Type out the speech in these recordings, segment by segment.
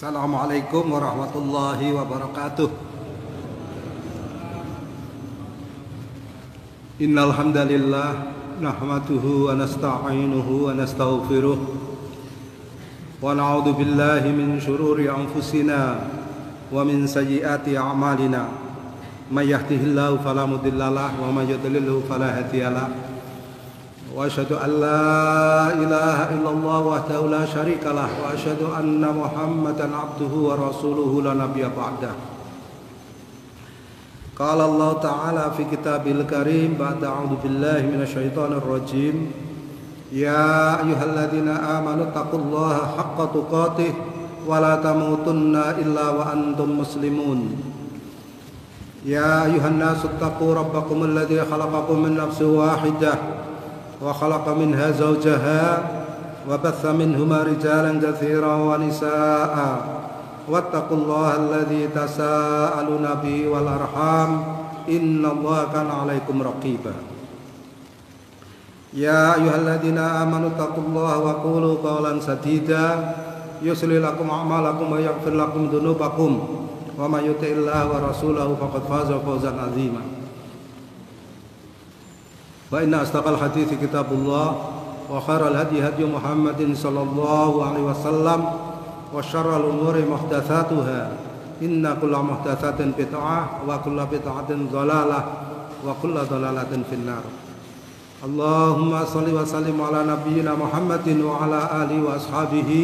Assalamualaikum warahmatullahi wabarakatuh. Innal hamdalillah nahmaduhu wa nasta'inuhu wa nastaghfiruh wa na'udzu billahi min shururi anfusina wa min sayyiati a'malina. May yahdihillahu fala mudhillalah wa may yudlilhu fala hadiyalah. Wa asyhadu an la ilaha illallah wahdahu la syarikalah wa asyhadu anna Muhammadan abduhu wa rasuluhu la nabiyya ba'dah. Qala Allah Ta'ala fi kitabil karim ba'da a'udzu billahi minasyaitonir rajim. Ya ayyuhalladzina amanu taqullaha haqqa tuqatih wa la tamutunna illa wa antum muslimun. Ya ayyuhan nasu taqu rabbakumul ladzi khalaqakum min nafsin wahidah wa khalaqa minha zawjaha wa batha minhuma rijalan katsiran wa nisaa'a wattaqullaha alladzi tasaaluna bihi wal arham innallaha kana 'alaikum raqiba. Ya ayyuhalladzina amanu taqullaha wa qulu qawlan sadida yuslih lakum a'malakum wa yaghfir lakum dzunubakum wa may yuti'illaha wa rasulahu faqad faza fawzan 'azima. Wa inna astaqal hadithi kitabullah wa khairal hadi hadi Muhammadin sallallahu alaihi wasallam wa syarrul umuri muhdatsatuha inna kulla muhdatsatin bid'ah wa kulla bid'atin dhalalah wa kulla dhalalatin finnar. Allahumma shalli wa sallim ala nabiyyina Muhammadin wa ala alihi wa ashabihi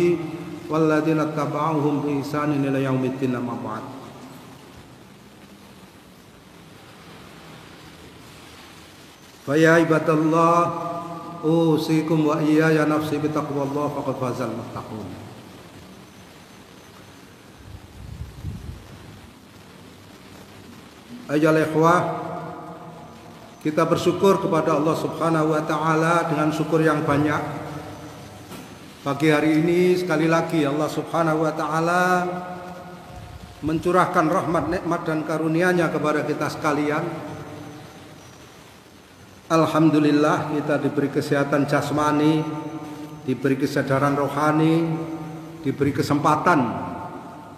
walladzina tabauhum bi ihsanin ila yaumiddin amma ba'd. Faya ibadallah usikum wa iyaya nafsi bitaqwallah faqad fazal muttaqun. Ayyuhal ikhwah, kita bersyukur kepada Allah Subhanahu wa taala dengan syukur yang banyak. Pagi hari ini sekali lagi Allah Subhanahu wa taala mencurahkan rahmat, nikmat dan karunia-Nya kepada kita sekalian. Alhamdulillah kita diberi kesehatan jasmani, diberi kesadaran rohani, diberi kesempatan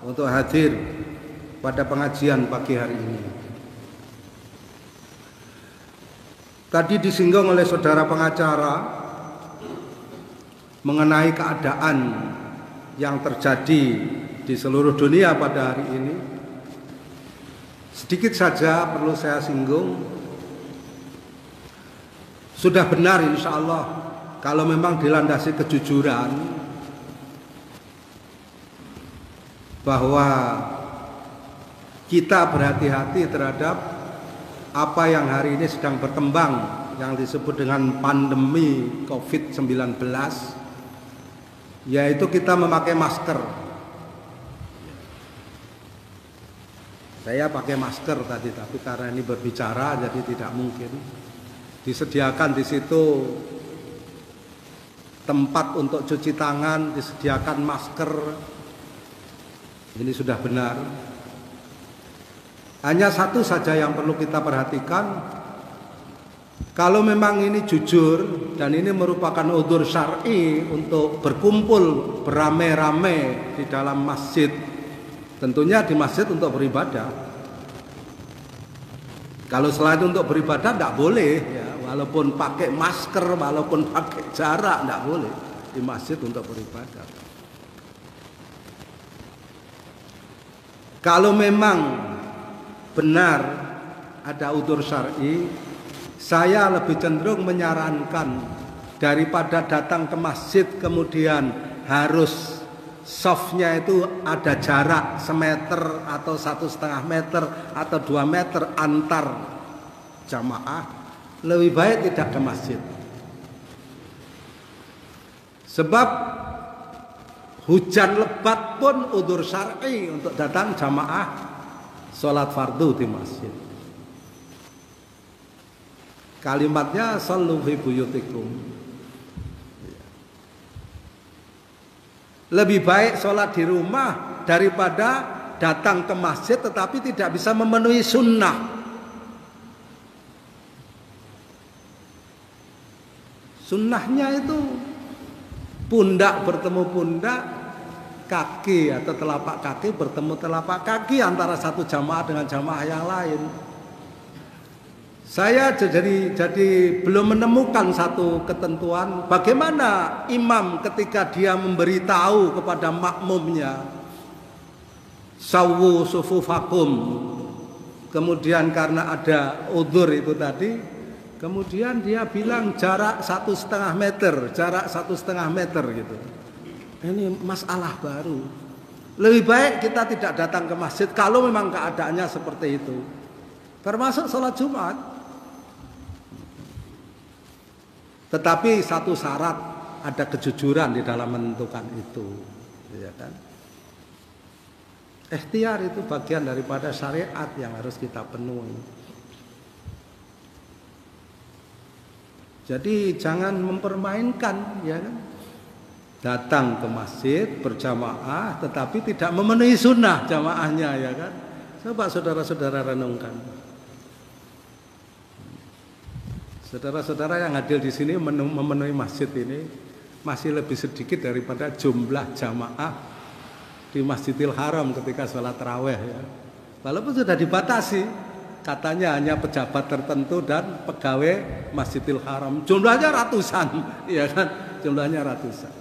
untuk hadir pada pengajian pagi hari ini. Tadi disinggung oleh saudara pengacara mengenai keadaan yang terjadi di seluruh dunia pada hari ini. Sedikit saja perlu saya singgung. Sudah benar insya Allah kalau memang dilandasi kejujuran bahwa kita berhati-hati terhadap apa yang hari ini sedang berkembang yang disebut dengan pandemi COVID-19, yaitu kita memakai masker. Saya pakai masker tadi, tapi karena ini berbicara jadi tidak mungkin. Disediakan di situ tempat untuk cuci tangan, disediakan masker. Ini sudah benar. Hanya satu saja yang perlu kita perhatikan. Kalau memang ini jujur dan ini merupakan udzur syar'i untuk berkumpul beramai-ramai di dalam masjid, tentunya di masjid untuk beribadah. Kalau selain untuk beribadah tidak boleh ya. Walaupun pakai masker, walaupun pakai jarak, tidak boleh di masjid untuk beribadah. Kalau memang benar ada udzur syar'i, saya lebih cenderung menyarankan daripada datang ke masjid kemudian harus softnya itu ada jarak semeter atau 1,5 meter atau 2 meter antar jamaah. Lebih baik tidak ke masjid. Sebab hujan lebat pun udzur syar'i untuk datang jamaah sholat fardu di masjid. Kalimatnya shallu fi buyutikum. Lebih baik sholat di rumah daripada datang ke masjid tetapi tidak bisa memenuhi sunnah. Sunnahnya itu pundak bertemu pundak, kaki atau telapak kaki bertemu telapak kaki antara satu jamaah dengan jamaah yang lain. Saya jadi belum menemukan satu ketentuan bagaimana imam ketika dia memberitahu kepada makmumnya sawu sufufakum, kemudian karena ada udzur itu tadi, kemudian dia bilang jarak 1,5 meter, jarak 1,5 meter gitu. Ini masalah baru. Lebih baik kita tidak datang ke masjid kalau memang keadaannya seperti itu, termasuk sholat Jumat. Tetapi satu syarat, ada kejujuran di dalam menentukan itu, ya kan? Ikhtiar itu bagian daripada syariat yang harus kita penuhi. Jadi jangan mempermainkan, ya kan? Datang ke masjid berjamaah, tetapi tidak memenuhi sunnah jamaahnya, ya kan? Coba saudara-saudara renungkan. Saudara-saudara yang hadir di sini memenuhi masjid ini masih lebih sedikit daripada jumlah jamaah di Masjidil Haram ketika sholat tarawih, ya. Walaupun sudah dibatasi, katanya hanya pejabat tertentu dan pegawai Masjidil Haram. Jumlahnya ratusan, ya kan? Jumlahnya ratusan.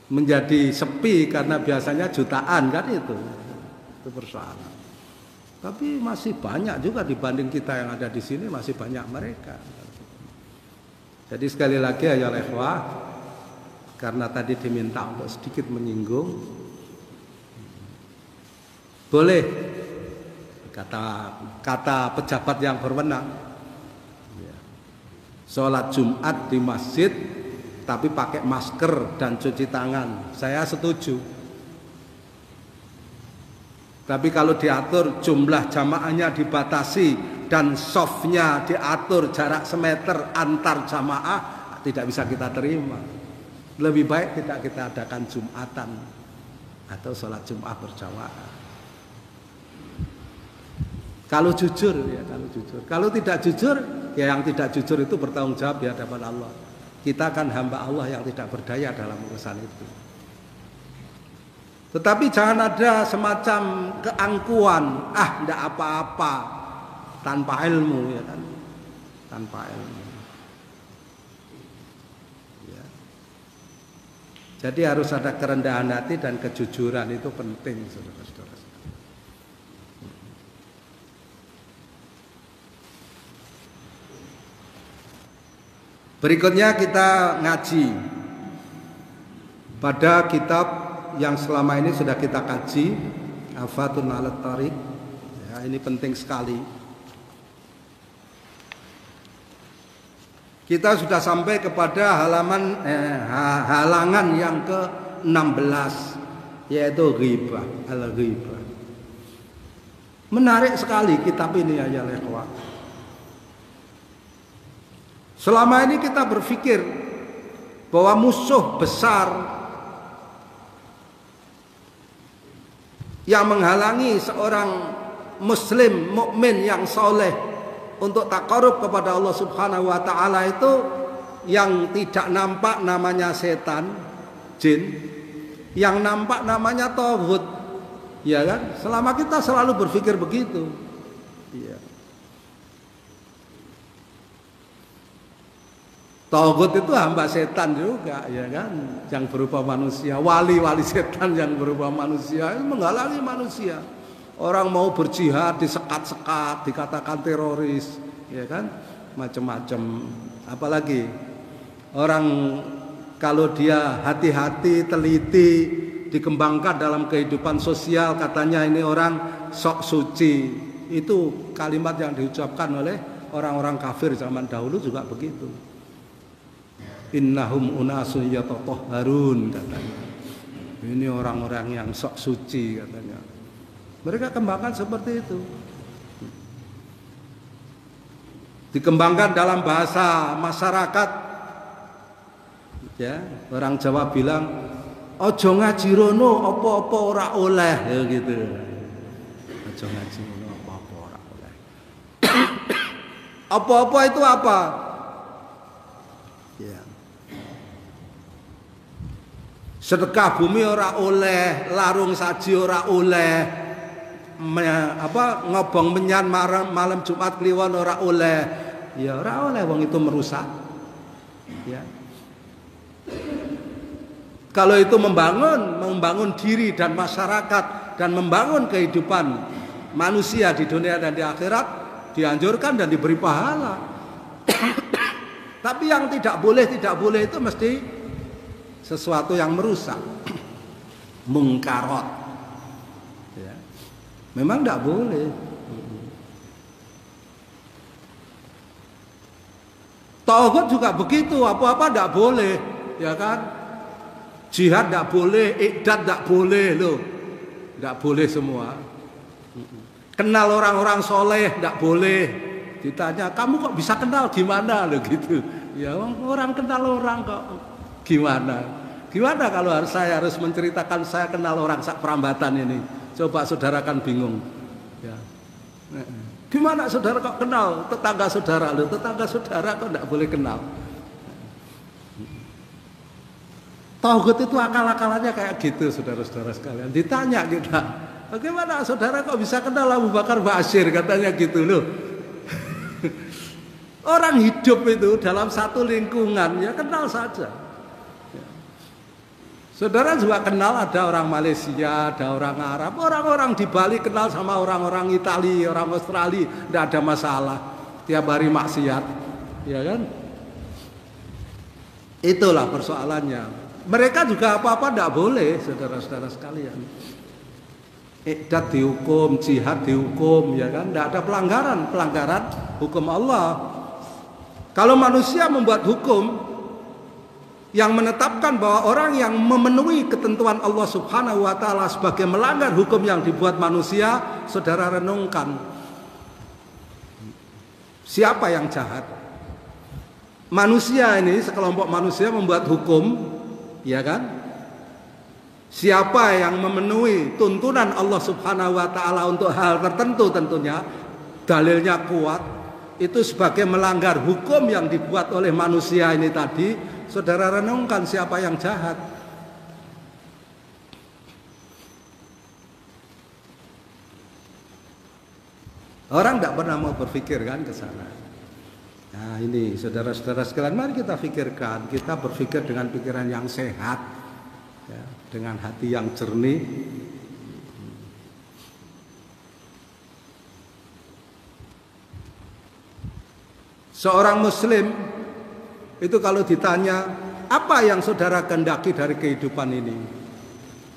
Menjadi sepi karena biasanya jutaan, kan itu persoalan. Tapi masih banyak juga dibanding kita yang ada di sini, masih banyak mereka. Jadi sekali lagi ya ikhwah, karena tadi diminta untuk sedikit menyinggung, boleh kata pejabat yang berwenang, sholat Jumat di masjid tapi pakai masker dan cuci tangan, saya setuju. Tapi kalau diatur jumlah jamaahnya dibatasi dan softnya diatur jarak semeter antar jamaah, tidak bisa kita terima. Lebih baik tidak kita adakan Jumatan atau sholat Jumat berjamaah. Kalau jujur, ya kalau jujur. Kalau tidak jujur, ya yang tidak jujur itu bertanggung jawab di hadapan Allah. Kita kan hamba Allah yang tidak berdaya dalam urusan itu. Tetapi jangan ada semacam keangkuhan, enggak apa-apa, tanpa ilmu, ya kan? Tanpa ilmu. Ya. Jadi harus ada kerendahan hati dan kejujuran, itu penting, saudara-saudara. Berikutnya kita ngaji pada kitab yang selama ini sudah kita kaji, Afatun 'alat Thariq. Ya, ini penting sekali. Kita sudah sampai kepada halangan yang ke-16, yaitu ghibah, al-ghibah. Menarik sekali kitab ini ya ikhwah. Selama ini kita berpikir bahwa musuh besar yang menghalangi seorang muslim mukmin yang soleh untuk taqarrub kepada Allah Subhanahu wa taala itu yang tidak nampak namanya setan, jin, yang nampak namanya tauhid. Ya kan? Selama kita selalu berpikir begitu. Iya. Tauhid itu hamba setan juga, ya kan? Yang berupa manusia, wali-wali setan yang berupa manusia itu menghalangi manusia. Orang mau berjihad disekat-sekat, dikatakan teroris, ya kan? Macam-macam. Apalagi orang kalau dia hati-hati, teliti, dikembangkan dalam kehidupan sosial, katanya ini orang sok suci. Itu kalimat yang diucapkan oleh orang-orang kafir zaman dahulu juga begitu. Innahum unasun yatatahharun, katanya. Ini orang-orang yang sok suci, katanya. Mereka kembangkan seperti itu. Dikembangkan dalam bahasa masyarakat. Ya, orang Jawa bilang, ojo ngaji rono apa-apa ora oleh, ya gitu. Ojo ngaji rono apa-apa ora oleh. Apa-apa itu apa? Ya. sedekah bumi ora oleh, larung saji ora oleh, ngobong menyan malam Jumat kliwon ora oleh. Ya ora oleh, wong itu merusak. Ya. Kalau itu membangun diri dan masyarakat dan membangun kehidupan manusia di dunia dan di akhirat, dianjurkan dan diberi pahala. Tapi yang tidak boleh itu mesti sesuatu yang merusak, mungkarot. Ya. Memang tidak boleh. Tauhid juga begitu, apa-apa tidak boleh, ya kan? Jihad tidak boleh, iqdad tidak boleh loh, tidak boleh semua. Kenal orang-orang soleh tidak boleh. Ditanya, kamu kok bisa kenal gimana loh gitu? Ya orang kenal orang kok gimana? Gimana kalau saya harus menceritakan saya kenal orang sak Prambatan ini? Coba saudara kan bingung. Ya. Gimana saudara kok kenal tetangga saudara loh? Tetangga saudara kok tidak boleh kenal? Tauhid itu akal-akalannya kayak gitu, saudara-saudara sekalian. Ditanya kita, bagaimana saudara kok bisa kenal Abu Bakar Ba'asyir, katanya gitu loh. Orang hidup itu dalam satu lingkungan, ya kenal saja. Ya. Saudara juga kenal ada orang Malaysia, ada orang Arab, orang-orang di Bali kenal sama orang-orang Italia, orang Australia, tidak ada masalah. Tiap hari maksiat, ya kan? Itulah persoalannya. Mereka juga apa-apa tidak boleh, saudara-saudara sekalian. Iqdad dihukum, jihad dihukum, ya kan? Tidak ada pelanggaran hukum Allah. Kalau manusia membuat hukum yang menetapkan bahwa orang yang memenuhi ketentuan Allah Subhanahu wa taala sebagai melanggar hukum yang dibuat manusia, saudara renungkan. Siapa yang jahat? Manusia ini, sekelompok manusia membuat hukum, ya kan? Siapa yang memenuhi tuntunan Allah Subhanahu wa taala untuk hal tertentu tentunya dalilnya kuat, itu sebagai melanggar hukum yang dibuat oleh manusia ini tadi, saudara renungkan siapa yang jahat. Orang tidak pernah mau berpikir kan ke sana. Nah ini saudara-saudara sekalian, mari kita pikirkan, kita berpikir dengan pikiran yang sehat, ya, dengan hati yang jernih. Seorang muslim itu kalau ditanya apa yang saudara kehendaki dari kehidupan ini,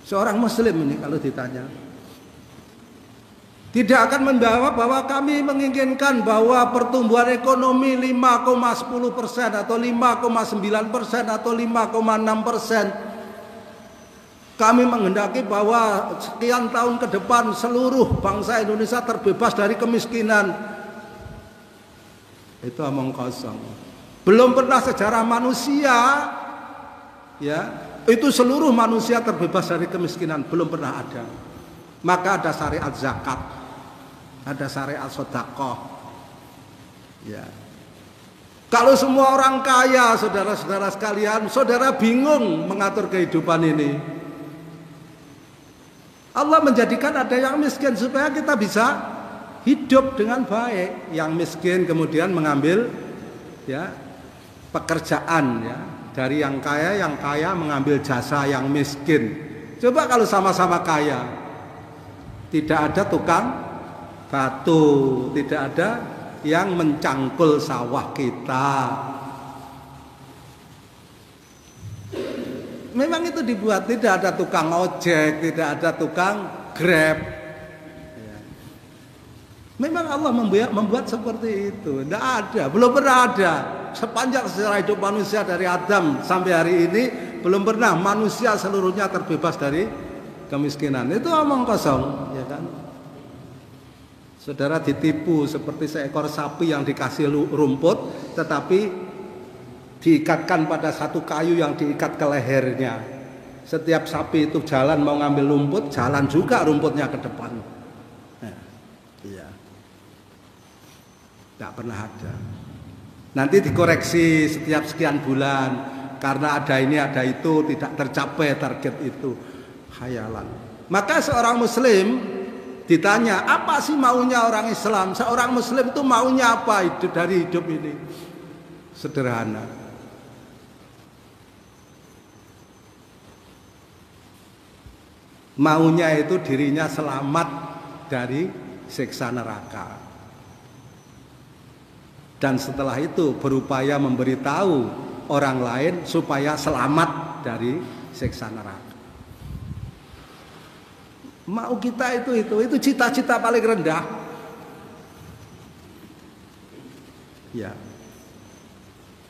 seorang muslim ini kalau ditanya tidak akan menjawab bahwa kami menginginkan bahwa pertumbuhan ekonomi 5,10% atau 5,9% atau 5,6%. Kami menghendaki bahwa sekian tahun ke depan seluruh bangsa Indonesia terbebas dari kemiskinan. Itu omong kosong. Belum pernah sejarah manusia, ya, itu seluruh manusia terbebas dari kemiskinan, belum pernah ada. Maka ada syariat zakat, ada syariat sedekah. Ya. Kalau semua orang kaya, saudara-saudara sekalian, saudara bingung mengatur kehidupan ini. Allah menjadikan ada yang miskin supaya kita bisa hidup dengan baik. Yang miskin kemudian mengambil, ya, pekerjaan, ya, dari yang kaya mengambil jasa yang miskin. Coba kalau sama-sama kaya, tidak ada tukang batu, tidak ada yang mencangkul sawah kita. Memang itu dibuat, tidak ada tukang ojek, tidak ada tukang Grab. Memang Allah membuat seperti itu. Tidak ada, belum pernah ada. Sepanjang sejarah hidup manusia dari Adam sampai hari ini, belum pernah manusia seluruhnya terbebas dari kemiskinan. Itu omong kosong, ya kan? Saudara ditipu seperti seekor sapi yang dikasih rumput, tetapi diikatkan pada satu kayu yang diikat ke lehernya. Setiap sapi itu jalan mau ngambil rumput, jalan juga rumputnya ke depan. Iya. Tidak pernah ada. Nanti dikoreksi setiap sekian bulan. karena ada ini ada itu tidak tercapai target itu, khayalan. Maka seorang muslim ditanya, apa sih maunya orang Islam? Seorang muslim itu maunya apa dari hidup ini? Sederhana. Maunya itu dirinya selamat dari siksa neraka. Dan setelah itu berupaya memberitahu orang lain supaya selamat dari siksa neraka. Mau kita itu cita-cita paling rendah. Ya.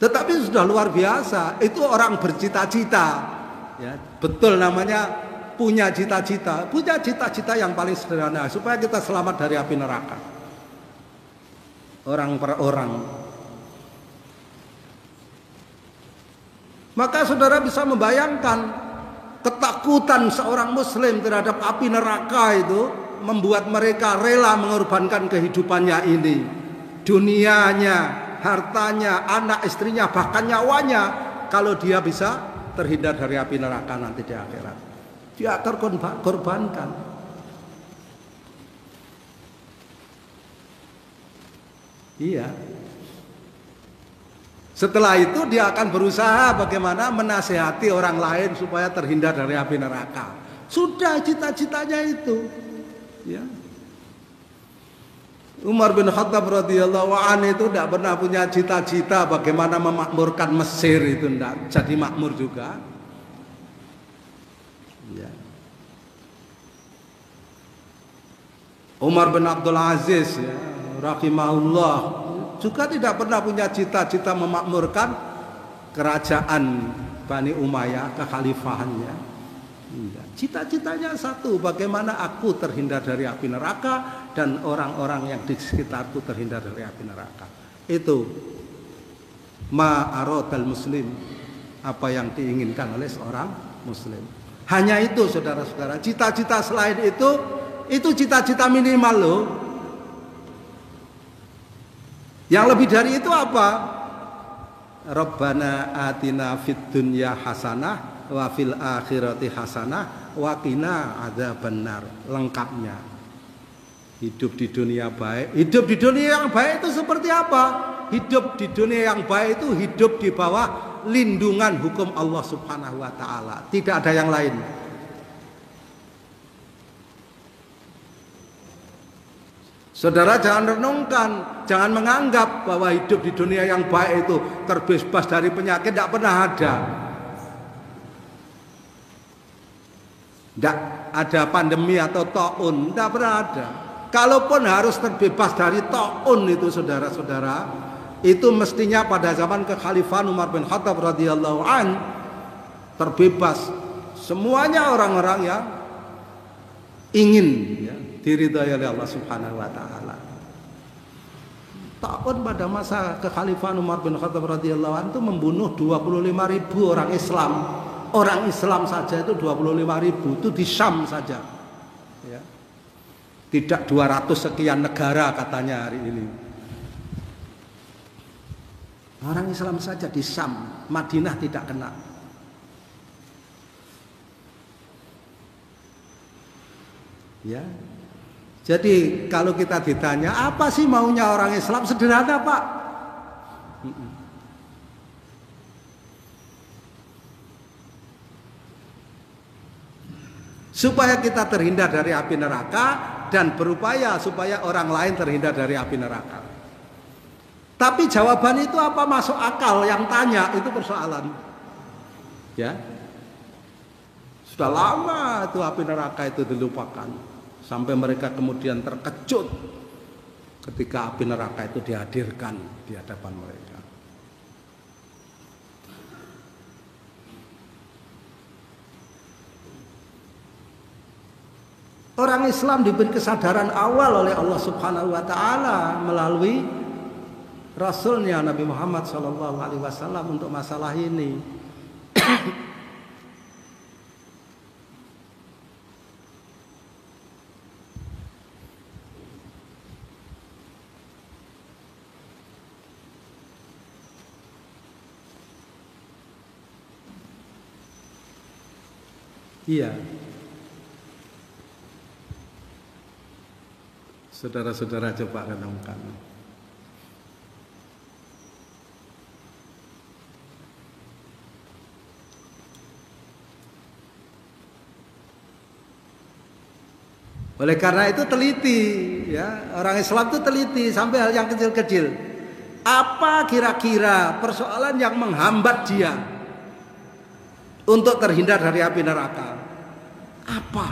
Tetapi sudah luar biasa. Itu orang bercita-cita. Ya, betul namanya punya cita-cita. Punya cita-cita yang paling sederhana supaya kita selamat dari api neraka. Orang per orang. Maka saudara bisa membayangkan ketakutan seorang muslim terhadap api neraka itu membuat mereka rela mengorbankan kehidupannya ini, dunianya, hartanya, anak istrinya, bahkan nyawanya, kalau dia bisa terhindar dari api neraka nanti di akhirat. Dia terkorbankan. Iya. Setelah itu dia akan berusaha bagaimana menasihati orang lain supaya terhindar dari api neraka. Sudah cita-citanya itu. Ya. Umar bin Khattab radhiyallahu anhu itu tidak pernah punya cita-cita bagaimana memakmurkan Mesir, itu tidak jadi makmur juga. Ya. Umar bin Abdul Aziz, ya, rahimahullah, juga tidak pernah punya cita-cita memakmurkan kerajaan Bani Umayyah, kekhalifahannya. Cita-citanya satu, bagaimana aku terhindar dari api neraka dan orang-orang yang di sekitarku terhindar dari api neraka. Itu ma'aradal muslim, apa yang diinginkan oleh seorang muslim. Hanya itu saudara-saudara. Cita-cita selain itu cita-cita minimal loh. Yang lebih dari itu apa? Rabbana atina fid dunya hasanah wa fil akhirati hasanah wa qina adzabannar. Lengkapnya. Hidup di dunia baik. Hidup di dunia yang baik itu seperti apa? Hidup di dunia yang baik itu hidup di bawah lindungan hukum Allah Subhanahu wa taala. Tidak ada yang lain. Saudara jangan renungkan, jangan menganggap bahwa hidup di dunia yang baik itu terbebas dari penyakit, tidak pernah ada. Tidak ada pandemi atau taun, tidak pernah ada. Kalaupun harus terbebas dari taun itu saudara-saudara, itu mestinya pada zaman kekhalifahan Umar bin Khattab radhiyallahu an terbebas semuanya orang-orang yang ingin ya, diridhai oleh Allah Subhanahu wa taala. Taun pada masa kekhalifahan Umar bin Khattab radhiyallahu anhu itu membunuh 25.000 orang Islam. Orang Islam saja itu 25.000, itu di Syam saja. Ya. Tidak 200 sekian negara katanya hari ini. Orang Islam saja di Syam, Madinah tidak kena. Ya. Jadi kalau kita ditanya apa sih maunya orang Islam, sederhana Pak. Supaya kita terhindar dari api neraka dan berupaya supaya orang lain terhindar dari api neraka. Tapi jawaban itu apa masuk akal, yang tanya itu persoalan. Ya. Sudah lama itu api neraka itu dilupakan. Sampai mereka kemudian terkejut ketika api neraka itu dihadirkan di hadapan mereka. Orang Islam diberi kesadaran awal oleh Allah Subhanahu wa taala melalui Rasulnya Nabi Muhammad SAW untuk masalah ini. Iya. Saudara-saudara coba renungkan. Oleh karena itu teliti, ya, orang Islam itu teliti sampai hal yang kecil-kecil. Apa kira-kira persoalan yang menghambat dia untuk terhindar dari api neraka? Apa?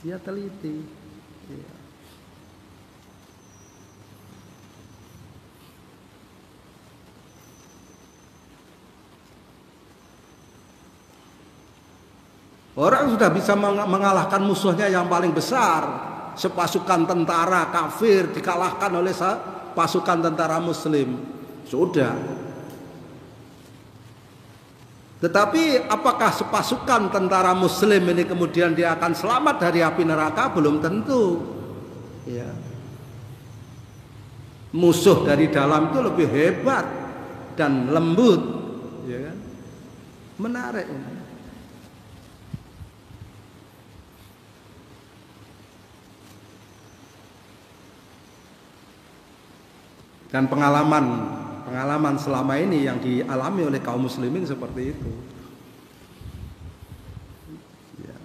Dia teliti. Ya. Orang sudah bisa mengalahkan musuhnya yang paling besar. Sepasukan tentara kafir dikalahkan oleh pasukan tentara muslim. Sudah. Tetapi apakah sepasukan tentara muslim ini kemudian dia akan selamat dari api neraka? Belum tentu. Ya. Musuh dari dalam itu lebih hebat dan lembut. Ya kan? Menarik. Dan pengalaman selama ini yang dialami oleh kaum muslimin seperti itu. Ya.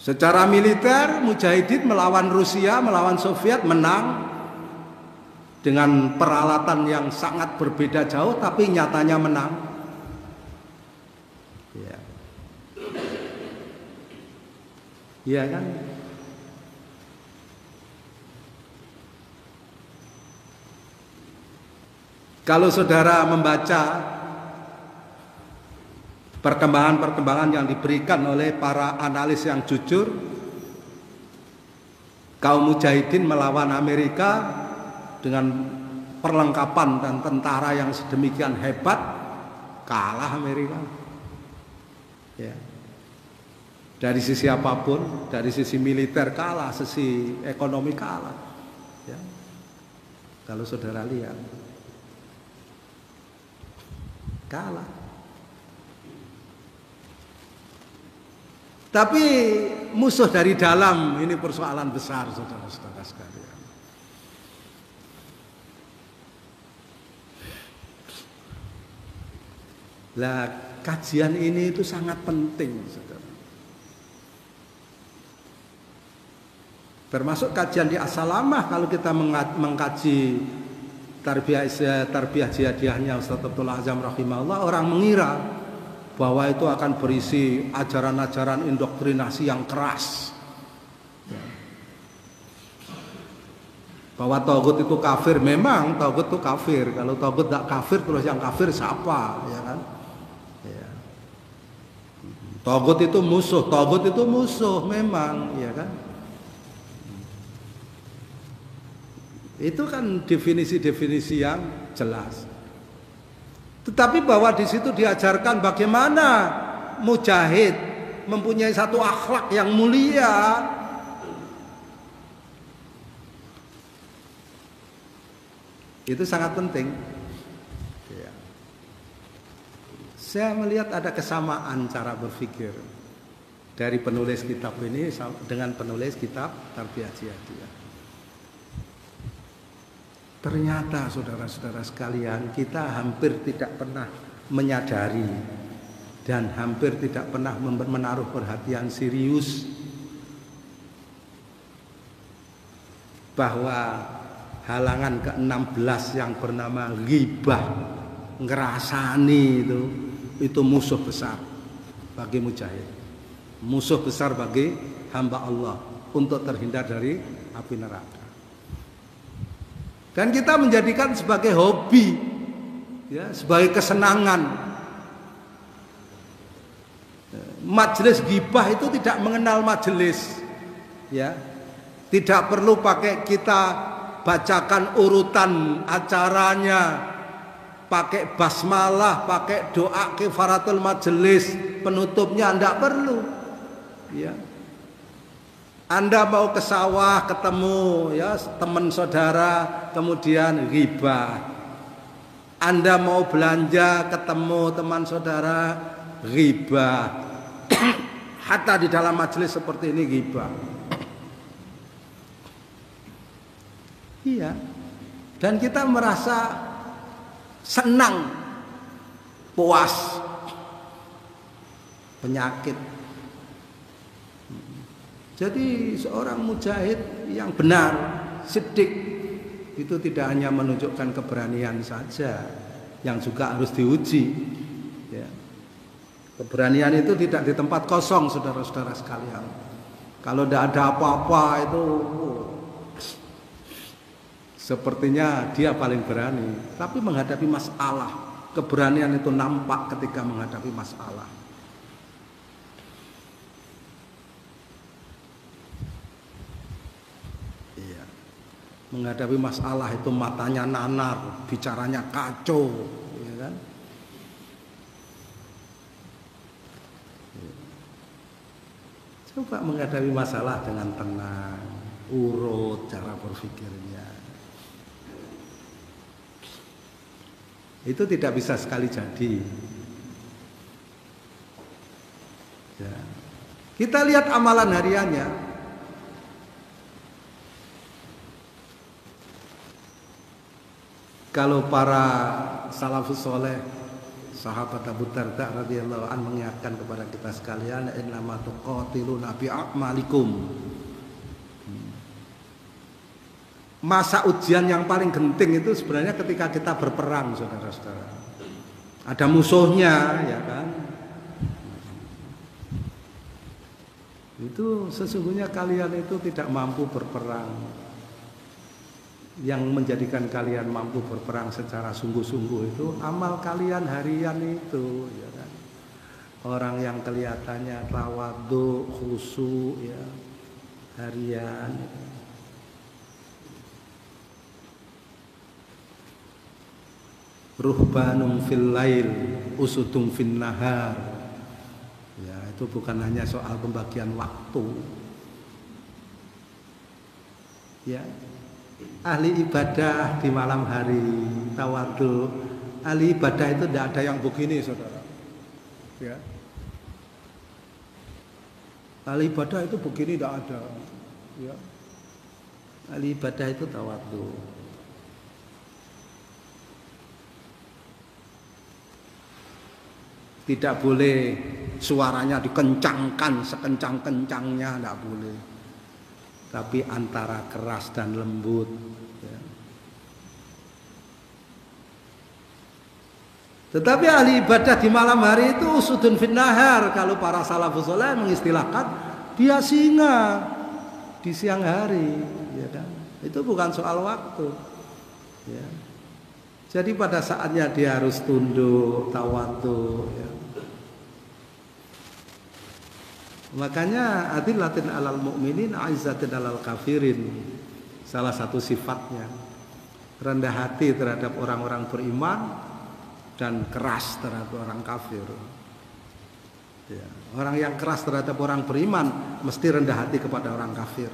Secara militer, Mujahidin melawan Rusia, melawan Soviet menang dengan peralatan yang sangat berbeda jauh, tapi nyatanya menang. Ya. Iya kan? Kalau saudara membaca perkembangan-perkembangan yang diberikan oleh para analis yang jujur, kaum Mujahidin melawan Amerika dengan perlengkapan dan tentara yang sedemikian hebat, kalah Amerika. Ya. Dari sisi apapun, dari sisi militer kalah, sisi ekonomi kalah. Ya. Kalau saudara lihat. Kalah. Tapi musuh dari dalam ini persoalan besar, saudara-saudara sekalian. Lah, kajian ini itu sangat penting, saudara. Termasuk kajian di As-Salamah kalau kita mengkaji tarbiyah jihadiyahnya Ustaz Abdul Azam rahimahullah, orang mengira bahwa itu akan berisi ajaran-ajaran indoktrinasi yang keras, bahwa tagut itu kafir. Memang tagut itu kafir. Kalau tagut tidak kafir, terus yang kafir siapa, ya kan? Ya. Tagut itu musuh memang, ya kan? Itu kan definisi-definisi yang jelas. Tetapi bahwa di situ diajarkan bagaimana mujahid mempunyai satu akhlak yang mulia. Itu sangat penting. Ya. Saya melihat ada kesamaan cara berpikir dari penulis kitab ini dengan penulis kitab Tarbiyah Jihadiyah. Ternyata saudara-saudara sekalian, kita hampir tidak pernah menyadari dan hampir tidak pernah menaruh perhatian serius bahwa halangan ke-16 yang bernama ghibah, ngerasani itu musuh besar bagi mujahid, musuh besar bagi hamba Allah untuk terhindar dari api neraka. Dan kita menjadikan sebagai hobi, ya, sebagai kesenangan. Majelis ghibah itu tidak mengenal majelis, ya. Tidak perlu pakai kita bacakan urutan acaranya, pakai basmalah, pakai doa kifaratul majelis, penutupnya tidak perlu, ya. Anda mau ke sawah ketemu, ya, teman saudara, kemudian ghibah. Anda mau belanja ketemu teman saudara, ghibah. Hatta di dalam majelis seperti ini ghibah. Iya. Dan kita merasa senang, puas, penyakit. Jadi seorang mujahid yang benar, siddiq, itu tidak hanya menunjukkan keberanian saja, yang juga harus diuji. Ya. Keberanian itu tidak di tempat kosong, saudara-saudara sekalian. Kalau tidak ada apa-apa itu sepertinya dia paling berani. Tapi menghadapi masalah, keberanian itu nampak ketika menghadapi masalah. Iya. Menghadapi masalah itu matanya nanar, bicaranya kacau, ya kan? Coba menghadapi masalah dengan tenang, urut cara berpikirnya. Itu tidak bisa sekali jadi. Ya. Kita lihat amalan hariannya. Kalau para salafus soleh, sahabat Abu Darda radhiyallahu anhu mengingatkan kepada kita sekalian, innama tuqatiluna bi a'malikum. Masa ujian yang paling genting itu sebenarnya ketika kita berperang, saudara-saudara. Ada musuhnya, ya kan? Itu sesungguhnya kalian itu tidak mampu berperang. Yang menjadikan kalian mampu berperang secara sungguh-sungguh itu amal kalian harian itu, ya kan? Orang yang kelihatannya tawadhu, khusyuk, ya, harian. Ruhbanum fil lail, usudum fin nahar. Ya, itu bukan hanya soal pembagian waktu. Ya. Ahli ibadah di malam hari, tawadhu. Ahli ibadah itu tidak ada yang begini, saudara. Ya. Ahli ibadah itu begini tidak ada. Ya. Ahli ibadah itu tawadhu. Tidak boleh suaranya dikencangkan sekencang-kencangnya, tidak boleh. Tapi antara keras dan lembut. Ya. Tetapi ahli ibadah di malam hari itu usudun fin nahar. Kalau para salafus saleh mengistilahkan dia singa di siang hari, ya kan? Itu bukan soal waktu. Ya. Jadi pada saatnya dia harus tunduk, tawadhu, ya. Makanya adillatin alal mu'minin, aizzatin alal kafirin. Salah satu sifatnya rendah hati terhadap orang-orang beriman dan keras terhadap orang kafir. Ya. Orang yang keras terhadap orang beriman mesti rendah hati kepada orang kafir.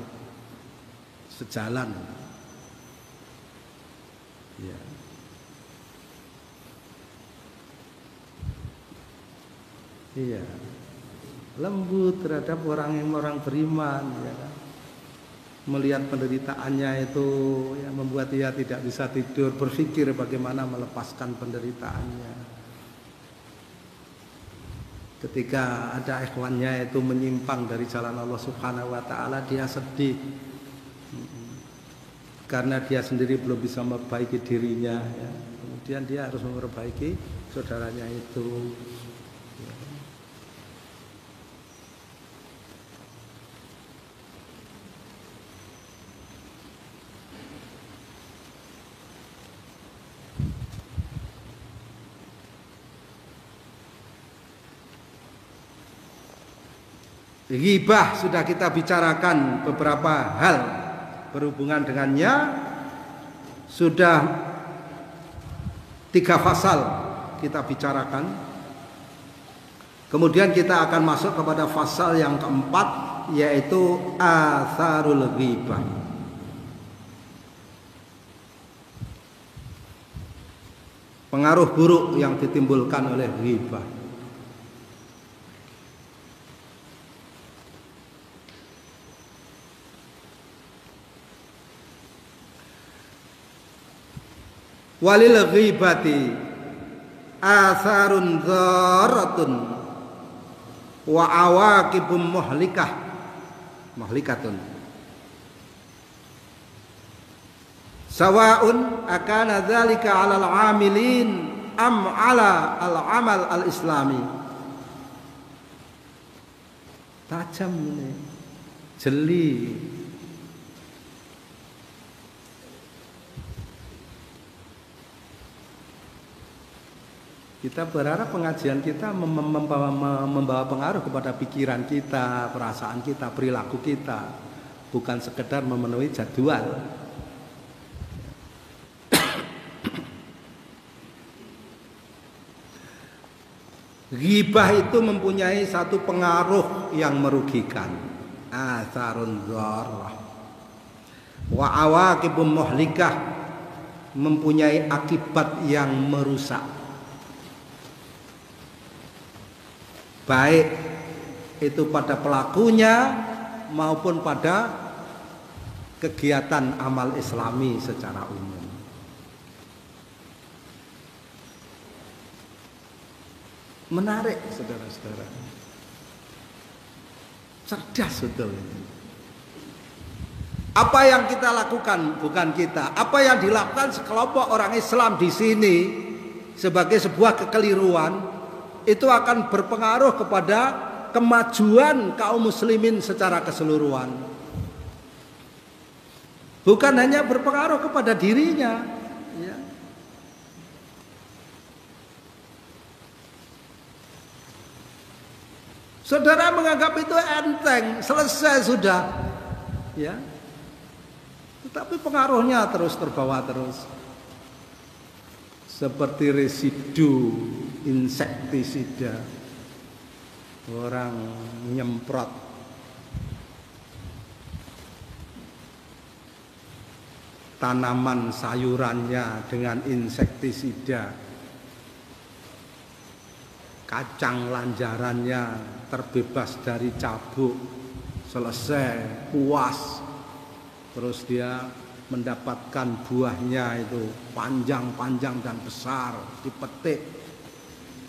Sejalan. Ya. Iya. Lembut terhadap orang beriman, ya kan? Melihat penderitaannya itu ya, membuat dia tidak bisa tidur, berpikir bagaimana melepaskan penderitaannya. Ketika ada ikhwannya itu menyimpang dari jalan Allah Subhanahu wa taala, dia sedih. Karena dia sendiri belum bisa memperbaiki dirinya, ya. Kemudian dia harus memperbaiki saudaranya itu. Ghibah sudah kita bicarakan beberapa hal berhubungan dengannya. Sudah 3 fasal kita bicarakan. Kemudian kita akan masuk kepada fasal yang keempat, yaitu atharul ghibah. Pengaruh buruk yang ditimbulkan oleh ghibah. Walil ghibati atharun dharatun wa awaqibum muhlikatun. Sawa'un akana dzalika 'alal 'amilin am 'ala al-'amal al-islami. Tajam ini, jeli. Kita berharap pengajian kita membawa pengaruh kepada pikiran kita, perasaan kita, perilaku kita, bukan sekedar memenuhi jadwal. Ghibah itu mempunyai satu pengaruh yang merugikan, atharun dharrah, wa awaqibum muhlikah, mempunyai akibat yang merusak. Baik itu pada pelakunya maupun pada kegiatan amal islami secara umum. Menarik saudara-saudara. Cerdas betul. Apa yang kita lakukan bukan kita. Apa yang dilakukan sekelompok orang Islam di sini sebagai sebuah kekeliruan itu akan berpengaruh kepada kemajuan kaum muslimin secara keseluruhan. Bukan hanya berpengaruh kepada dirinya, ya. Saudara menganggap itu enteng, selesai sudah, ya. Tetapi pengaruhnya terus terbawa terus. Seperti residu insektisida, orang nyemprot tanaman sayurannya dengan insektisida, kacang lanjarannya terbebas dari cabuk, selesai, puas, terus dia mendapatkan buahnya itu panjang-panjang dan besar, dipetik,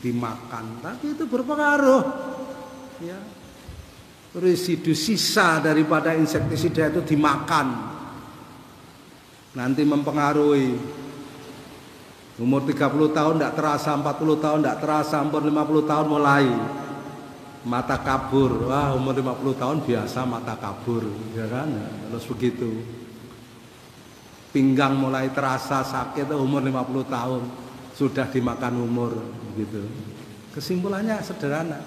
dimakan, tapi itu berpengaruh, ya. Residu sisa daripada insektisida itu dimakan, nanti mempengaruhi. Umur 30 tahun tidak terasa, 40 tahun tidak terasa, umur 50 tahun mulai mata kabur. Wah, umur 50 tahun biasa mata kabur, ya kan? Terus begitu. Pinggang mulai terasa sakit umur 50 tahun, sudah dimakan umur, gitu. Kesimpulannya sederhana.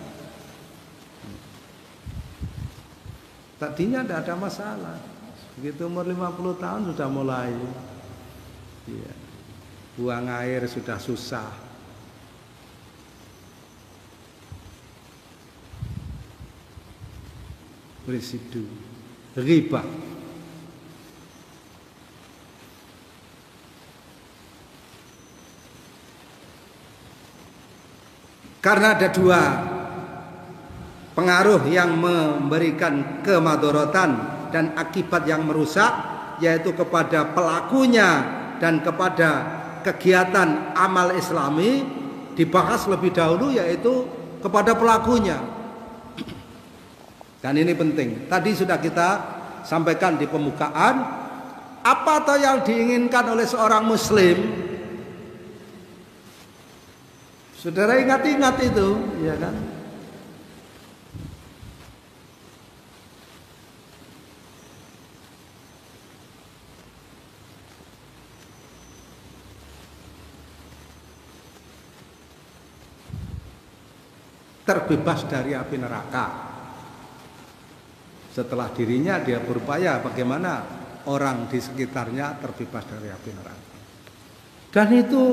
Tadinya tidak ada masalah. Begitu umur 50 tahun sudah mulai, ya, buang air sudah susah. Residu, ghibah. Karena ada dua pengaruh yang memberikan kemadharatan dan akibat yang merusak, yaitu kepada pelakunya dan kepada kegiatan amal islami. Dibahas lebih dahulu yaitu kepada pelakunya. Dan ini penting. Tadi sudah kita sampaikan di pembukaan, apa atau yang diinginkan oleh seorang muslim. Saudara ingat-ingat itu, ya kan? Terbebas dari api neraka. Setelah dirinya dia berupaya bagaimana orang di sekitarnya terbebas dari api neraka. Dan itu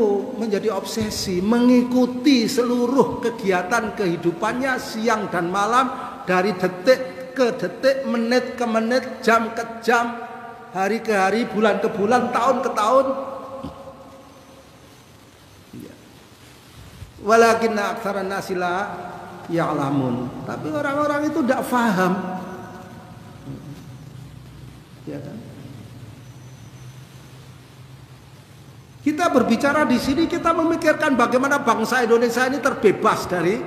menjadi obsesi, mengikuti seluruh kegiatan kehidupannya siang dan malam, dari detik ke detik, menit ke menit, jam ke jam, hari ke hari, bulan ke bulan, tahun ke tahun. Walakinna aktsaran nasi la ya'lamun. Tapi orang-orang itu tidak paham. Ya kan? Kita berbicara di sini, kita memikirkan bagaimana bangsa Indonesia ini terbebas dari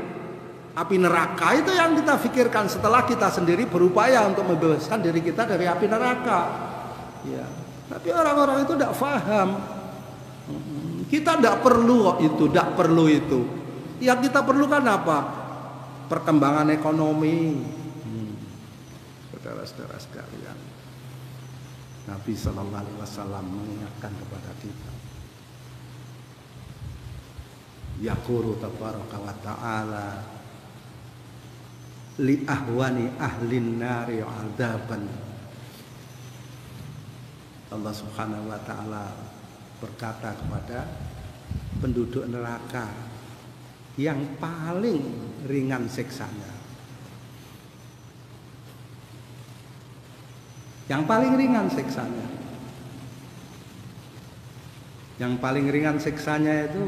api neraka. Itu yang kita pikirkan setelah kita sendiri berupaya untuk membebaskan diri kita dari api neraka. Ya. Tapi orang-orang itu tidak paham. Kita tidak perlu itu, tidak perlu itu. Yang kita perlukan apa? Perkembangan ekonomi. Saudara-saudara sekalian, Nabi Sallallahu Alaihi Wasallam mengingatkan kepada kita. Yaqulu tabaraka wa ta'ala li ahwani ahlin nari adaban. Allah Subhanahu wa ta'ala berkata kepada penduduk neraka yang paling ringan siksanya. Yang paling ringan siksanya. Yang paling ringan siksanya itu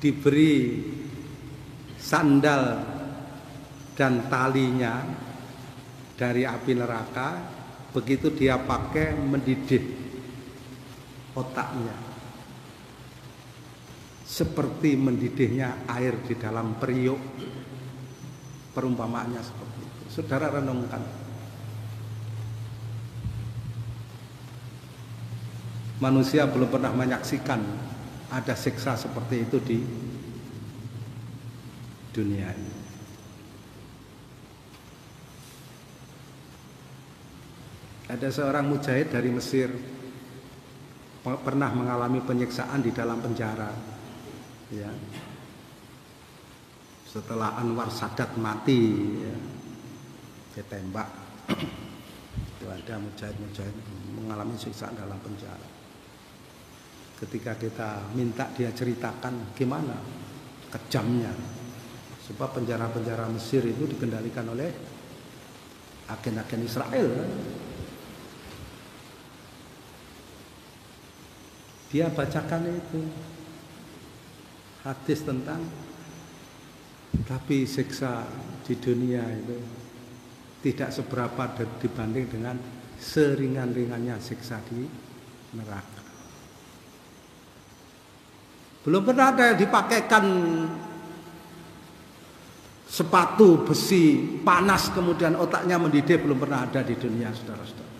diberi sandal dan talinya dari api neraka, begitu dia pakai mendidih otaknya seperti mendidihnya air di dalam periuk. Perumpamaannya seperti itu. Saudara renungkan, manusia belum pernah menyaksikan ada siksa seperti itu di dunia ini. Ada seorang mujahid dari Mesir pernah mengalami penyiksaan di dalam penjara, ya. Setelah Anwar Sadat mati, ya, ditembak, itu ada mujahid-mujahid mengalami siksaan dalam penjara. Ketika kita minta dia ceritakan gimana kejamnya, sebab penjara-penjara Mesir itu dikendalikan oleh agen-agen Israel. Dia bacakan itu hadis tentang tapi siksa di dunia itu tidak seberapa dibanding dengan seringan-ringannya siksa di neraka. Belum pernah ada yang dipakaikan sepatu besi panas kemudian otaknya mendidih, belum pernah ada di dunia, saudara-saudara.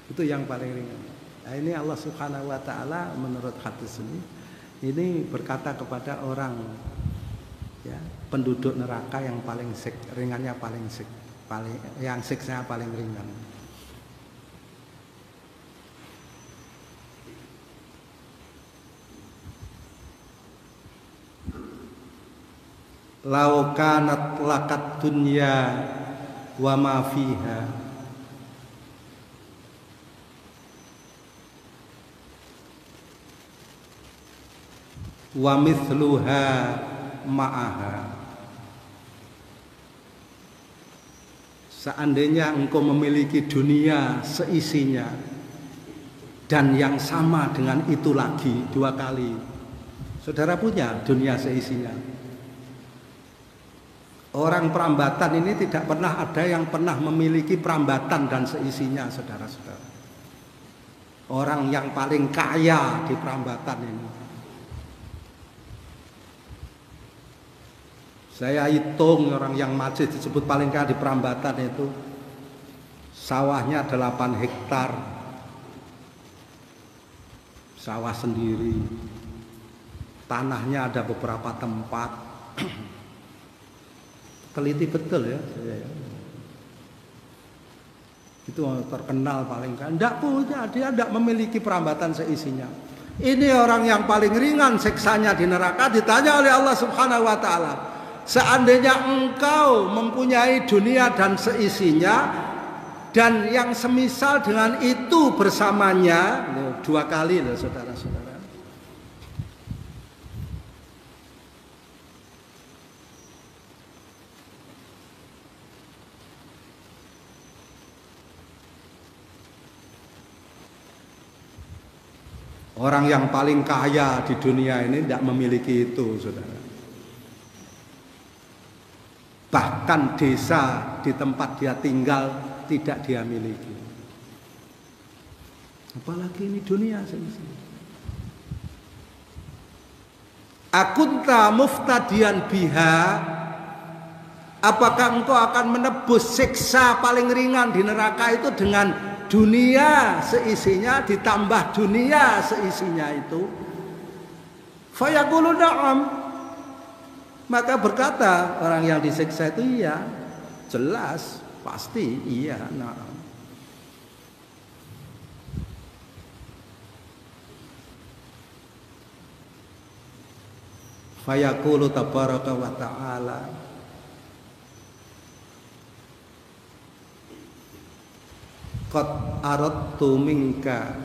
Itu yang paling ringan. Nah, ini Allah Subhanahu wa ta'ala menurut hadis ini berkata kepada orang, ya, penduduk neraka yang paling ringannya yang siksanya paling ringan. Lau kanat lakat dunya wa ma fiha wa mithluha ma'aha. Seandainya engkau memiliki dunia seisinya dan yang sama dengan itu lagi dua kali. Saudara punya dunia seisinya. Orang perambatan ini tidak pernah ada yang pernah memiliki perambatan dan seisinya, saudara-saudara. Orang yang paling kaya di perambatan ini. Saya hitung orang yang masih disebut paling kaya di perambatan itu sawahnya 8 hektar, sawah sendiri, tanahnya ada beberapa tempat. Teliti betul ya saya. Itu terkenal paling kaya. Tidak punya, dia tidak memiliki perambatan seisinya. Ini orang yang paling ringan siksanya di neraka. Ditanya oleh Allah Subhanahu wa ta'ala, seandainya engkau mempunyai dunia dan seisinya dan yang semisal dengan itu bersamanya, dua kali loh saudara-saudara. Orang yang paling kaya di dunia ini tidak memiliki itu, saudara. bahkan desa di tempat dia tinggal tidak dia miliki. Apalagi ini dunia seisinya. Akunta muftadian biha, apakah engkau akan menebus siksa paling ringan di neraka itu dengan dunia seisinya ditambah dunia seisinya itu? Fayaqulu na'am, maka berkata orang yang disiksa itu iya, jelas, pasti iya, na'am. Fayaqulu tabaraka wa ta'ala, qad aradtu minka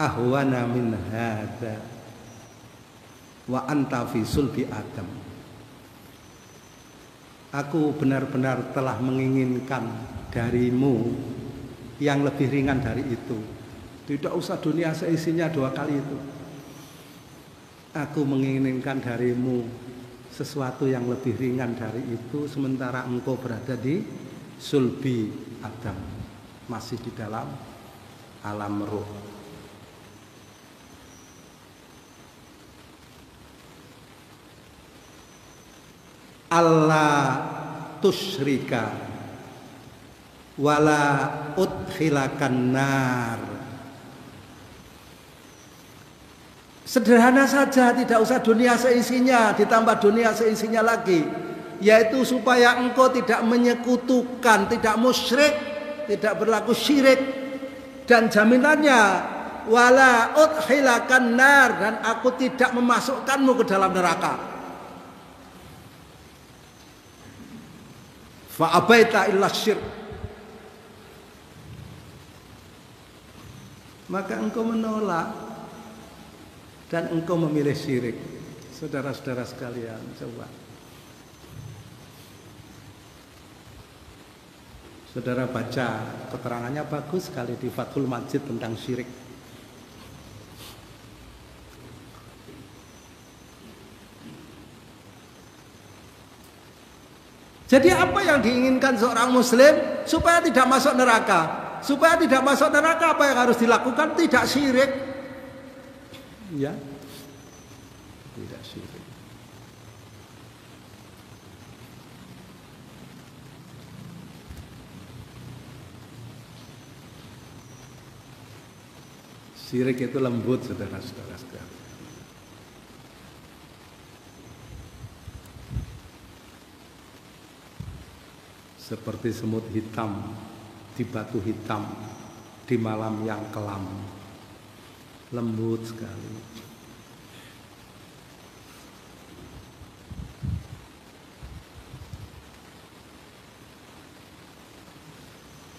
ahwana min hadza wa anta fi sulbi Adam. Aku benar-benar telah menginginkan darimu yang lebih ringan dari itu. Tidak usah dunia seisinya 2 kali itu. Aku menginginkan darimu sesuatu yang lebih ringan dari itu, sementara engkau berada di sulbi Adam, masih di dalam alam ruh. Allah tusyrika wala udkhilakan nar. Sederhana saja, tidak usah dunia seisinya ditambah dunia seisinya lagi, yaitu supaya engkau tidak menyekutukan, tidak musyrik, tidak berlaku syirik, dan jaminannya wala udkhilakan nar, dan aku tidak memasukkanmu ke dalam neraka. Fa abaita illa syirk, maka engkau menolak dan engkau memilih syirik. Saudara-saudara sekalian, coba saudara baca keterangannya bagus sekali di Fathul Majid tentang syirik. Jadi apa yang diinginkan seorang muslim? Supaya tidak masuk neraka. Supaya tidak masuk neraka, apa yang harus dilakukan? Tidak syirik. Ya, tidak syirik. Syirik itu lembut, saudara-saudara sekalian. Seperti semut hitam di batu hitam di malam yang kelam. Lembut sekali.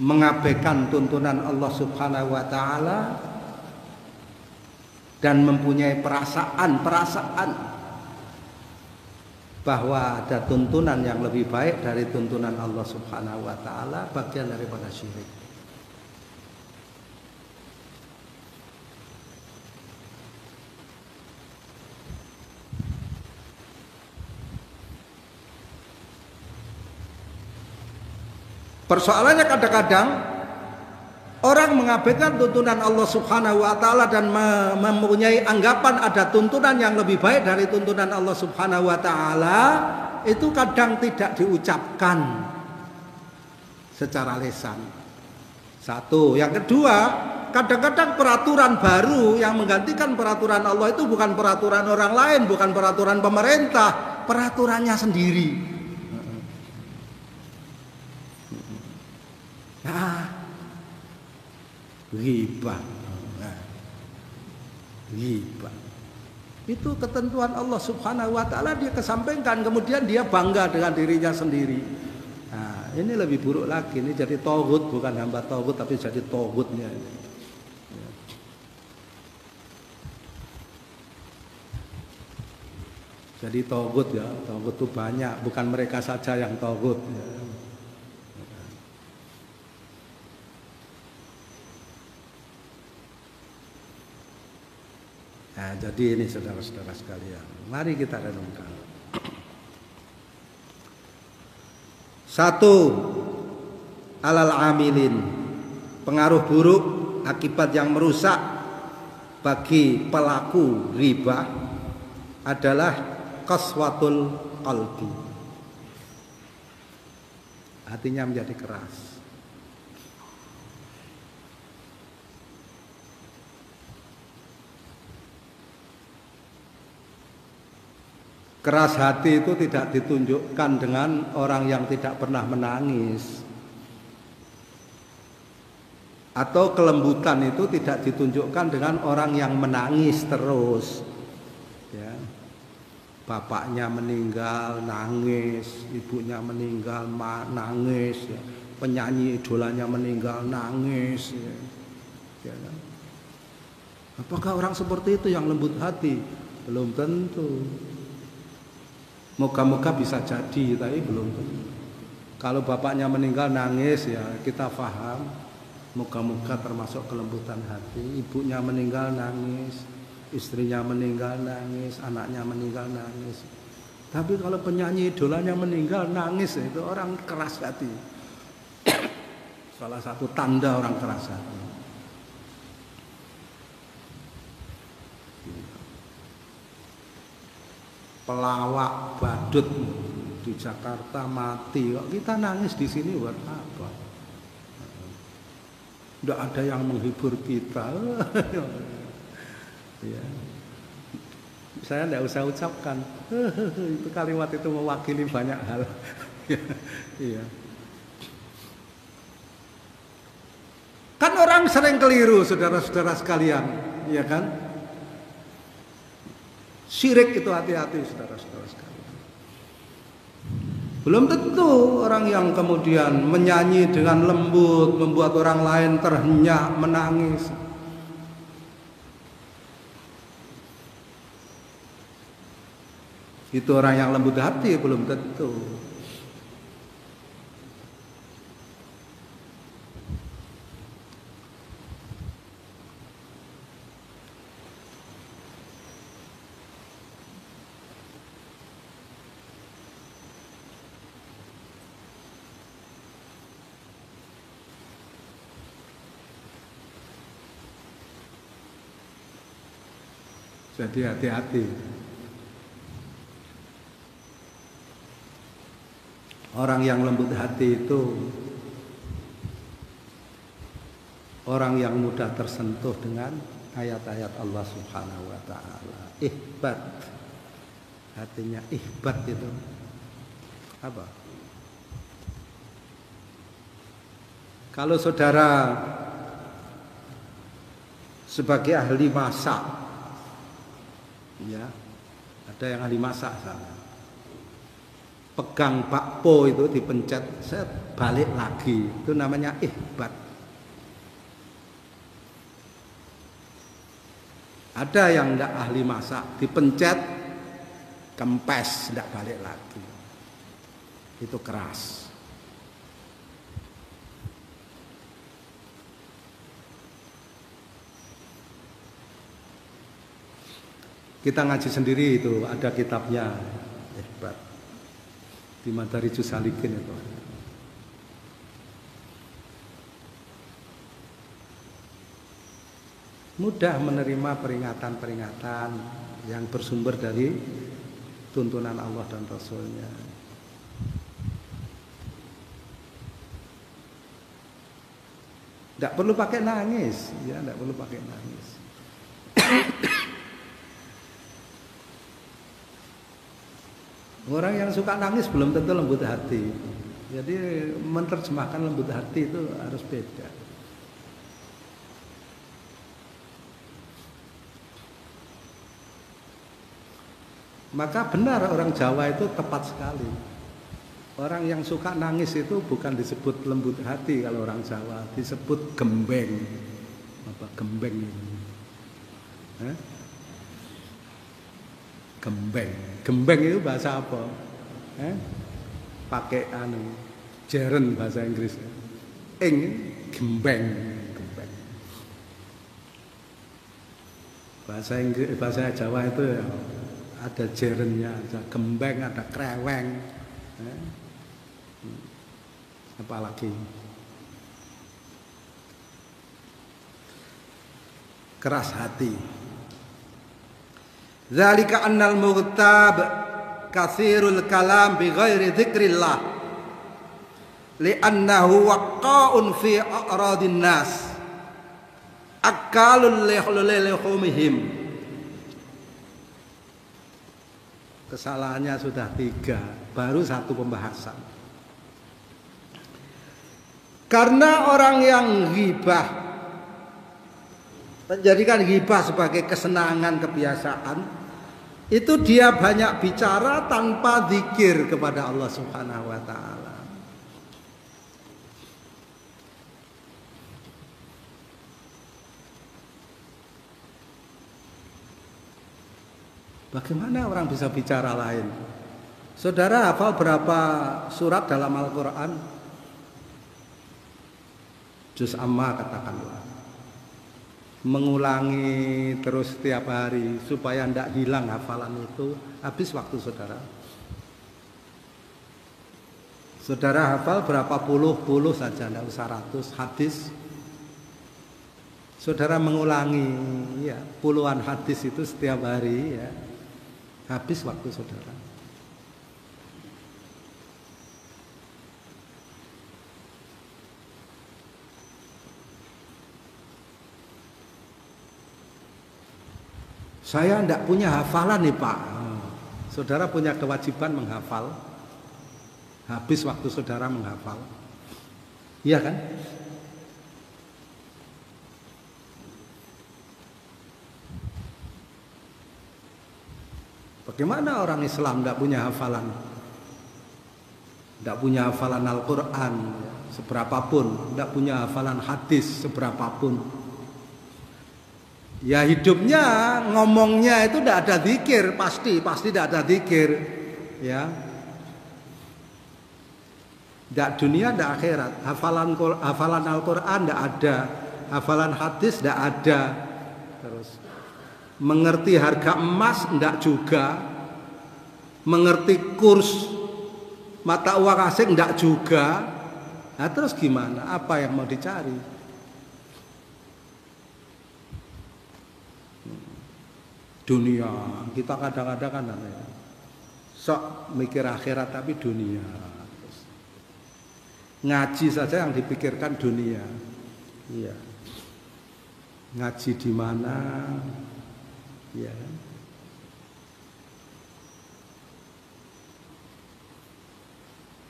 Mengabaikan tuntunan Allah Subhanahu wa taala dan mempunyai perasaan bahwa ada tuntunan yang lebih baik dari tuntunan Allah Subhanahu wa taala, bagian daripada syirik. Persoalannya kadang-kadang orang mengabaikan tuntunan Allah Subhanahu wa taala dan mempunyai anggapan ada tuntunan yang lebih baik dari tuntunan Allah Subhanahu wa taala, itu kadang tidak diucapkan secara lisan. Satu, yang kedua, kadang-kadang peraturan baru yang menggantikan peraturan Allah itu bukan peraturan orang lain, bukan peraturan pemerintah, peraturannya sendiri. Ghibah. Ghibah. Itu ketentuan Allah Subhanahu wa taala, dia kesampingkan, kemudian dia bangga dengan dirinya sendiri. Nah, ini lebih buruk lagi, ini jadi tauhid, bukan hamba tauhid tapi jadi tauhidnya. Jadi tauhid ya, tauhid itu banyak, bukan mereka saja yang tauhid ya. Nah, jadi ini saudara-saudara sekalian, mari kita renungkan. Satu, alal amilin, pengaruh buruk akibat yang merusak bagi pelaku riba adalah qaswatul qalbi. Hatinya menjadi keras. Keras hati itu tidak ditunjukkan dengan orang yang tidak pernah menangis. Atau kelembutan itu tidak ditunjukkan dengan orang yang menangis terus. Ya. Bapaknya meninggal, nangis. Ibunya meninggal, nangis. Ya. Penyanyi idolanya meninggal, nangis. Ya. Ya. Apakah orang seperti itu yang lembut hati? Belum tentu. Moga-moga bisa jadi, tapi belum tentu. Kalau bapaknya meninggal nangis, ya kita paham. Moga-moga termasuk kelembutan hati. Ibunya meninggal nangis, istrinya meninggal nangis, anaknya meninggal nangis. Tapi kalau penyanyi idolanya meninggal nangis, itu orang keras hati. Salah satu tanda orang keras hati. Pelawak badut di Jakarta mati, kok kita nangis di sini buat apa? Tidak ada yang menghibur kita. Ya. Saya tidak usah ucapkan. Itu kalimat itu mewakili banyak hal. Iya. Kan orang sering keliru, saudara-saudara sekalian, ya kan? Syirik itu hati-hati, saudara-saudara sekalian. Belum tentu orang yang kemudian menyanyi dengan lembut membuat orang lain terhenyak menangis. Itu orang yang lembut hati, belum tentu. Jadi hati-hati. Orang yang lembut hati itu orang yang mudah tersentuh dengan ayat-ayat Allah Subhanahu wa taala. Ihbat. Hatinya ihbat itu apa? Kalau saudara sebagai ahli masak, ya, ada yang ahli masak sana. Pegang bakpo itu dipencet, set balik lagi. Itu namanya ihbat. Ada yang tidak ahli masak, dipencet, kempes, tidak balik lagi. Itu keras. Kita ngaji sendiri itu, ada kitabnya, ihbat. Di Madarijus Salikin itu. Mudah menerima peringatan-peringatan yang bersumber dari tuntunan Allah dan Rasulnya. Tidak perlu pakai nangis, ya, tidak perlu pakai nangis. Orang yang suka nangis belum tentu lembut hati. Jadi menerjemahkan lembut hati itu harus beda. Maka benar orang Jawa itu tepat sekali. Orang yang suka nangis itu bukan disebut lembut hati kalau orang Jawa, disebut gembeng. Apa gembeng ini? Gembeng. Gembeng itu bahasa apa? Pakai jeren bahasa Inggris. Gembeng. Gembeng. Bahasa Inggris, bahasa Jawa itu ya, ada jerennya, ada gembeng, ada kreweng. Apalagi keras hati. Zalika annal mughtab katsirul kalam bi ghairi dzikrillah li'annahu waqqa'un fi a'radin nas akalul lihumihim. Kesalahannya sudah 3, baru 1 pembahasan. Karena orang yang ghibah, menjadikan ghibah sebagai kesenangan, kebiasaan, itu dia banyak bicara tanpa zikir kepada Allah Subhanahu wa taala. Bagaimana orang bisa bicara lain? Saudara hafal berapa surat dalam Al-Quran? Juz amma katakanlah. Mengulangi terus setiap hari supaya tidak hilang hafalan itu, habis waktu saudara. Saudara hafal berapa puluh saja, tidak usah ratus hadis. Saudara mengulangi ya, puluhan hadis itu setiap hari ya. Habis waktu saudara. Saya tidak punya hafalan nih Pak. Saudara punya kewajiban menghafal. Habis waktu saudara menghafal. Iya kan? Bagaimana orang Islam tidak punya hafalan? Tidak punya hafalan Al-Quran seberapapun, tidak punya hafalan hadis seberapapun. Ya hidupnya, ngomongnya itu tidak ada zikir, pasti tidak ada zikir. Ya, tidak dunia, tidak akhirat. Hafalan Al-Quran tidak ada, hafalan hadis tidak ada. Terus mengerti harga emas enggak juga, mengerti kurs mata uang asing enggak juga. Nah terus gimana? Apa yang mau dicari? Dunia. Kita kadang-kadang kan sok mikir akhirat tapi dunia. Ngaji saja yang dipikirkan dunia. Iya. Ngaji di mana? Ya.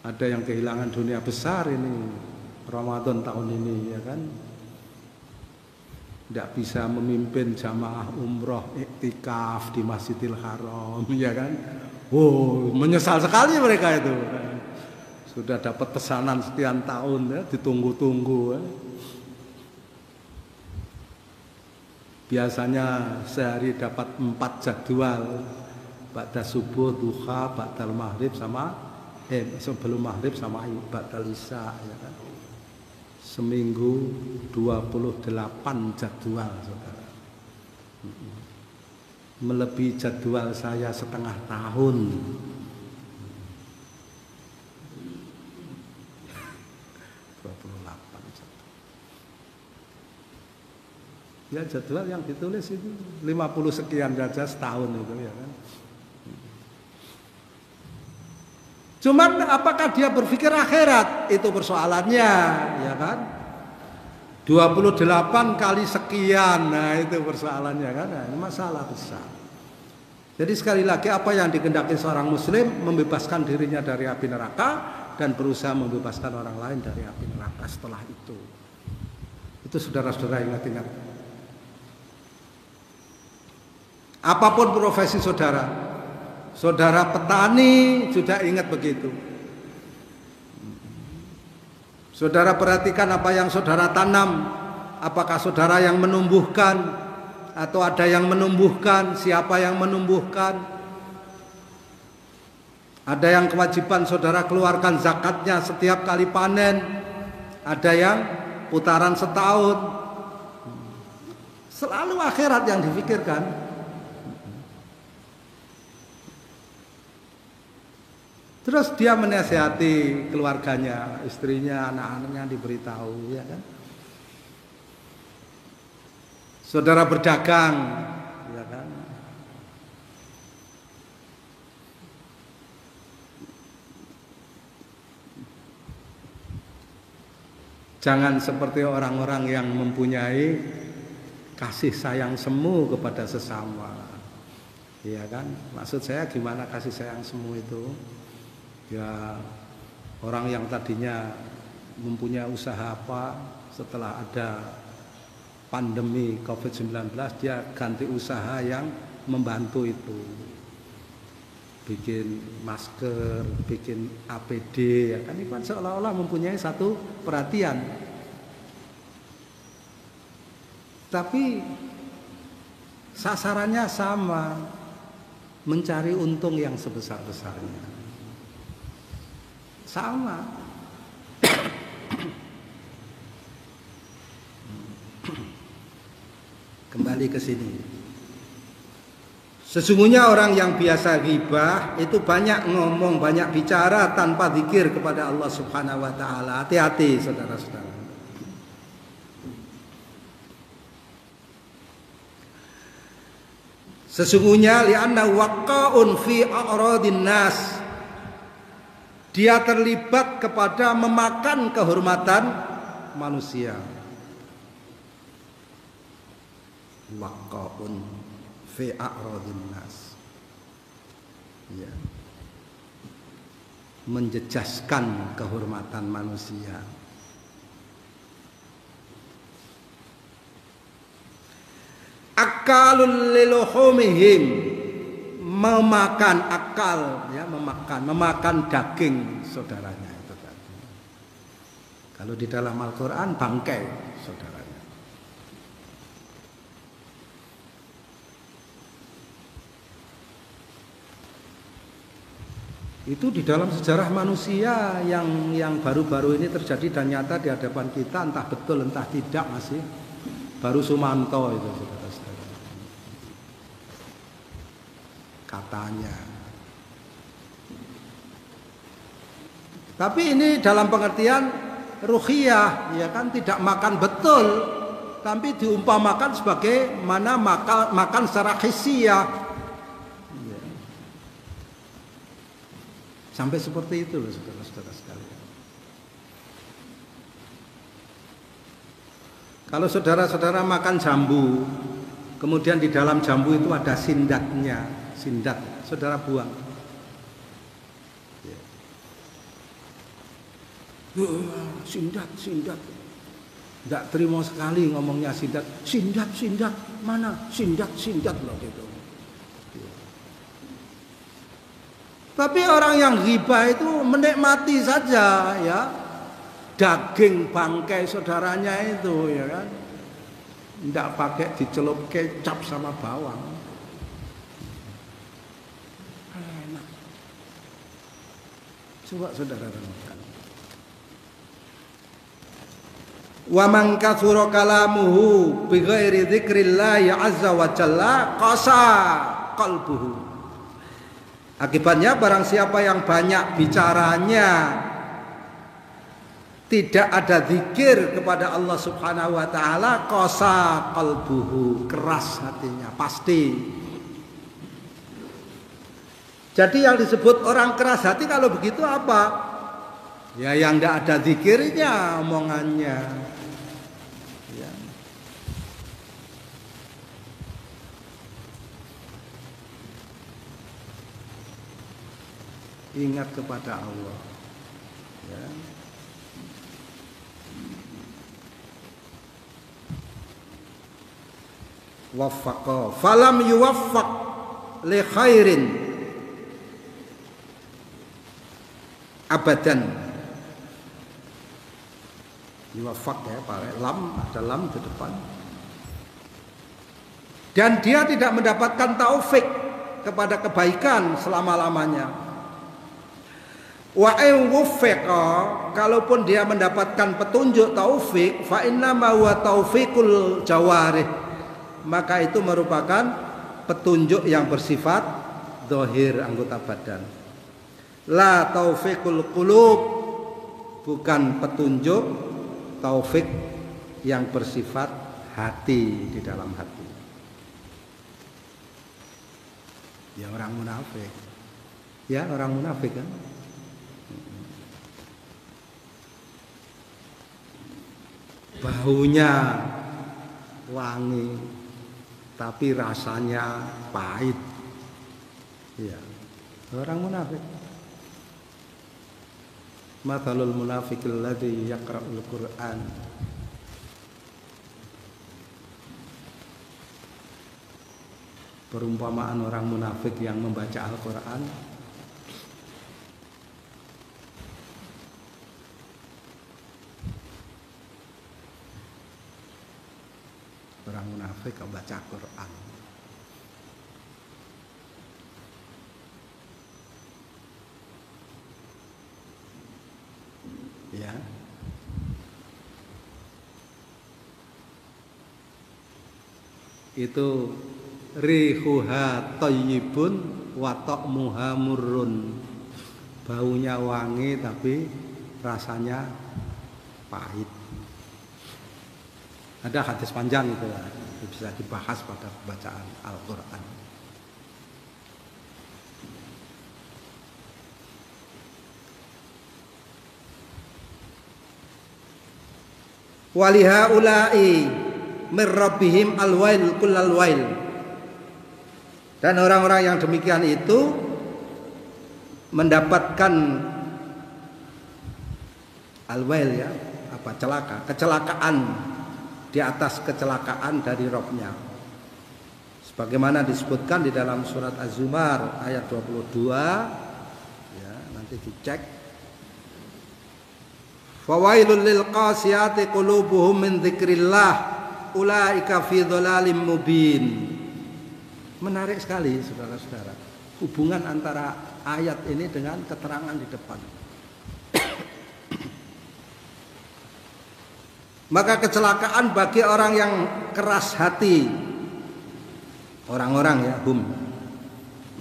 Ada yang kehilangan dunia besar ini Ramadan tahun ini ya kan. Tidak bisa memimpin jamaah umroh iktikaf di Masjidil Haram ya kan. Oh, menyesal sekali mereka itu. Sudah dapat pesanan sekian tahun ya, ditunggu-tunggu ya. Biasanya sehari dapat 4 jadwal, ba'da subuh, duha, ba'dal maghrib sama sebelum maghrib sama ba'dal isya ya kan. Seminggu 28 jadwal saudara. Melebihi jadwal saya setengah tahun. Ya jadwal yang ditulis itu 50 sekian saja setahun itu ya kan. Cuman apakah dia berpikir akhirat? Itu persoalannya ya kan. 28 kali sekian, nah itu persoalannya kan. Nah, ini masalah besar. Jadi sekali lagi apa yang dikehendaki seorang muslim, membebaskan dirinya dari api neraka dan berusaha membebaskan orang lain dari api neraka setelah itu. Itu saudara-saudara ingat-ingat. Apapun profesi saudara, saudara petani sudah ingat begitu. Saudara perhatikan apa yang saudara tanam, apakah saudara yang menumbuhkan atau ada yang menumbuhkan, siapa yang menumbuhkan. Ada yang kewajiban saudara keluarkan zakatnya setiap kali panen, ada yang putaran setahun. Selalu akhirat yang difikirkan. Terus dia menasihati keluarganya, istrinya, anak-anaknya diberitahu, ya kan. Saudara berdagang, ya kan. Jangan seperti orang-orang yang mempunyai kasih sayang semu kepada sesama. Iya kan? Maksud saya gimana kasih sayang semu itu? Ya, orang yang tadinya mempunyai usaha apa, setelah ada pandemi COVID-19 dia ganti usaha yang membantu itu. Bikin masker, bikin APD, ya kan, itu kan seolah-olah mempunyai satu perhatian. Tapi sasarannya sama, mencari untung yang sebesar-besarnya. Sama. Kembali ke sini. Sesungguhnya orang yang biasa ghibah itu banyak ngomong, banyak bicara tanpa zikir kepada Allah Subhanahu wa taala. Hati-hati saudara-saudara. Sesungguhnya li'anna waqa'un fi a'radin nas. Dia terlibat kepada memakan kehormatan manusia. Waqa'un fi a'radin nas. Ya. Menjejaskan kehormatan manusia. Akalul liluhumihim, memakan akal, ya, memakan daging saudaranya itu tadi. Kalau di dalam Al-Qur'an bangkai saudaranya. Itu di dalam sejarah manusia yang baru-baru ini terjadi dan nyata di hadapan kita, entah betul entah tidak, masih baru Sumanto itu saudara-saudara. Katanya. Tapi ini dalam pengertian ruhiyah, ya kan, tidak makan betul, tapi diumpamakan sebagai mana makan secara hissiyah. Ya. Sampai seperti itu loh saudara-saudara sekalian. Kalau saudara-saudara makan jambu, kemudian di dalam jambu itu ada sindatnya. Sindat, saudara buang. Ya. Sindat. Tidak terima sekali ngomongnya sindat. Sindat, mana? Sindat loh gitu. Ya. Tapi orang yang ghibah itu menikmati saja, ya, daging bangkai saudaranya itu, ya kan. Tidak pakai dicelup kecap sama bawang. Coba saudara renungkan. Wa man katsura kalamuhu bi ghairi dzikrillah azza wa jalla qasa qalbuhu. Akibatnya barang siapa yang banyak bicaranya, tidak ada zikir kepada Allah Subhanahu wa taala, qasa qalbuhu, keras hatinya pasti. Jadi yang disebut orang keras hati kalau begitu apa? Ya yang tidak ada zikirnya omongannya. Ya. Ingat kepada Allah. Ya. Waffaqa falam yuwaffaq li khairin abadan. Yuwaffaq ya, pakai lam, ada lam di depan. Dan dia tidak mendapatkan taufik kepada kebaikan selama-lamanya. Wa in wuffiqa, kalaupun dia mendapatkan petunjuk taufik, fa inna ma huwa taufiqul jawarih, maka itu merupakan petunjuk yang bersifat zahir, anggota badan. La taufiqul qulub, bukan petunjuk taufik yang bersifat hati, di dalam hati. Ya orang munafik. Ya orang munafik kan. Baunya wangi tapi rasanya pahit. Ya, orang munafik. Mathalul munafiqil ladzi yaqra'ul Qur'an. Perumpamaan orang munafik yang membaca Al-Qur'an. Orang munafik membaca Quran. Ya. Itu rihuha thayyibun wa ta'muha murrun. Baunya wangi tapi rasanya pahit. Ada hadis panjang itu bisa dibahas pada bacaan Al-Qur'an. Waliha ulai mir rabbihim alwail kullal wail. Dan orang-orang yang demikian itu mendapatkan alwail ya, apa celaka, kecelakaan di atas kecelakaan dari Rabb-nya. Sebagaimana disebutkan di dalam surat Az-Zumar ayat 22 ya, nanti dicek. Fawailul lil qasiyati qulubuhum min dzikrillah ulaika fi dhalalim mubin. Menarik sekali saudara-saudara, hubungan antara ayat ini dengan keterangan di depan. Maka kecelakaan bagi orang yang keras hati, orang-orang ya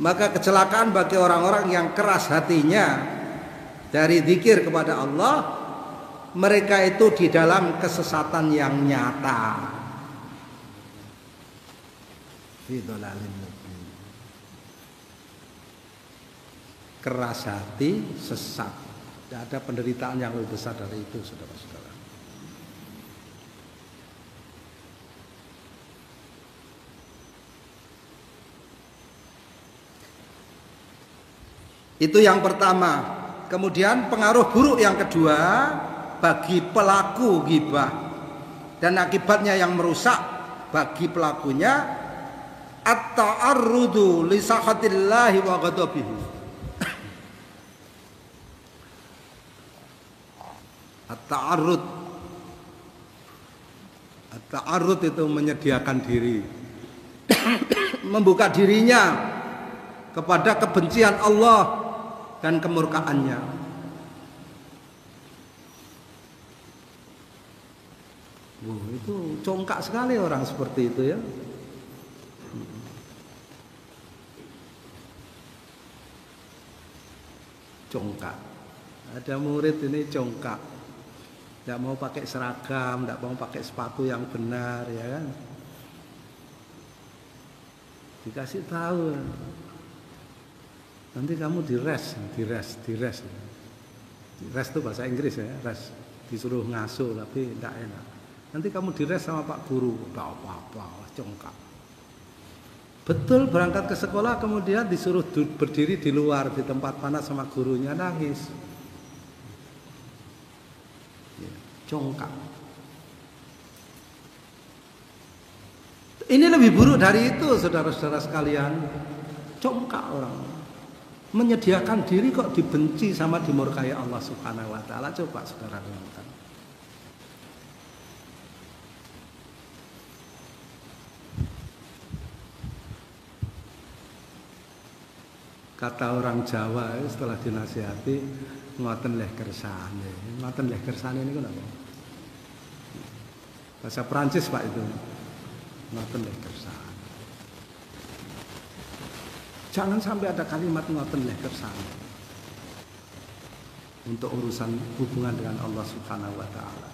Maka kecelakaan bagi orang-orang yang keras hatinya dari zikir kepada Allah, mereka itu di dalam kesesatan yang nyata. Keras hati, sesat. Tidak ada penderitaan yang lebih besar dari itu, saudara-saudara. Itu yang pertama. Kemudian pengaruh buruk yang kedua bagi pelaku ghibah dan akibatnya yang merusak bagi pelakunya at-ta'arrudu li sakhatillahi wa ghadabihi. At-ta'arrud itu menyediakan diri membuka dirinya kepada kebencian Allah dan kemurkaannya. Itu congkak sekali orang seperti itu ya. Congkak. Ada murid ini congkak. Tidak mau pakai seragam, tidak mau pakai sepatu yang benar ya kan. Dikasih tahu. Nanti kamu di rest. Rest itu bahasa Inggris ya, rest. Disuruh ngasuh tapi tidak enak. Nanti kamu di rest sama Pak Guru, tidak apa-apa, congkak. Betul berangkat ke sekolah kemudian disuruh berdiri di luar di tempat panas sama gurunya, nangis. Congkak. Ini lebih buruk dari itu saudara-saudara sekalian. Congkak orang. Menyediakan diri kok dibenci sama dimurkai Allah Subhanahu wa taala. Coba saudara renungkan. Kata orang Jawa setelah dinasihati, ngoten leh kersane. Ngoten leh kersane ini kan apa? Bahasa Prancis Pak itu. Ngoten leh kersane. Jangan sampai ada kalimat ngoten leh kersane. untuk urusan hubungan dengan Allah Subhanahu wa taala.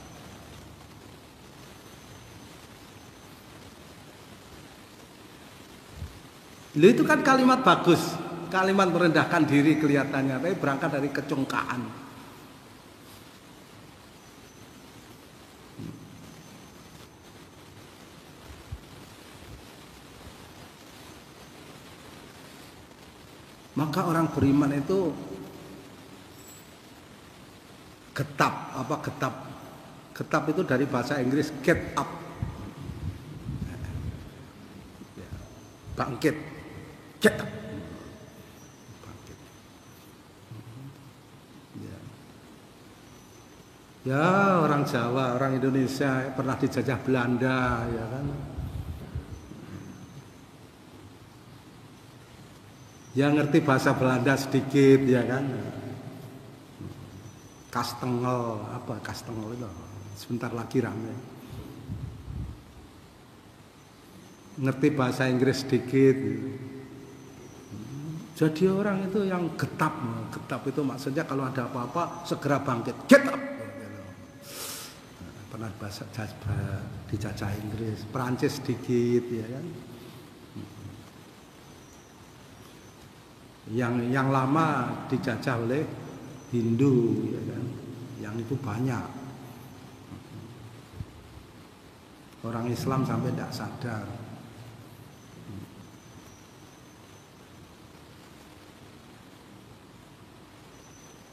Itu kan kalimat bagus, kalimat merendahkan diri kelihatannya, tapi berangkat dari kecongkaan. Maka orang beriman itu getap, apa getap? Getap itu dari bahasa Inggris get up. Bangkit. Get up. Bangkit. Ya, orang Jawa, orang Indonesia pernah dijajah Belanda, ya kan? Yang ngerti bahasa Belanda sedikit, ya kan? Kastengel, apa kastengel itu? Sebentar lagi rame. Ngerti bahasa Inggris sedikit. Jadi orang itu yang getap, getap itu maksudnya kalau ada apa-apa segera bangkit, get up. Pernah bahasa dijajah Inggris, Perancis sedikit, ya kan? Yang lama dijajah oleh Hindu, ya kan? Yang itu banyak. Orang Islam sampai tidak sadar.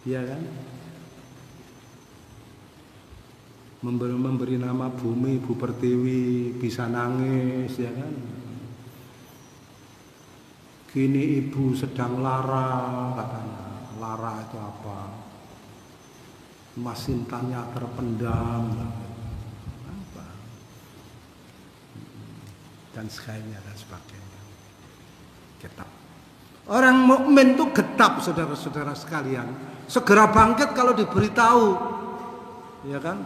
Iya kan? Memberi nama bumi, Bu Pertiwi, bisa nangis, ya kan? Kini ibu sedang lara, katanya. Lara itu apa? Mas cintanya terpendam, apa? Dan sebagainya dan sebagainya. Getap. Orang mukmin itu getap, saudara-saudara sekalian. Segera bangkit kalau diberitahu, ya kan?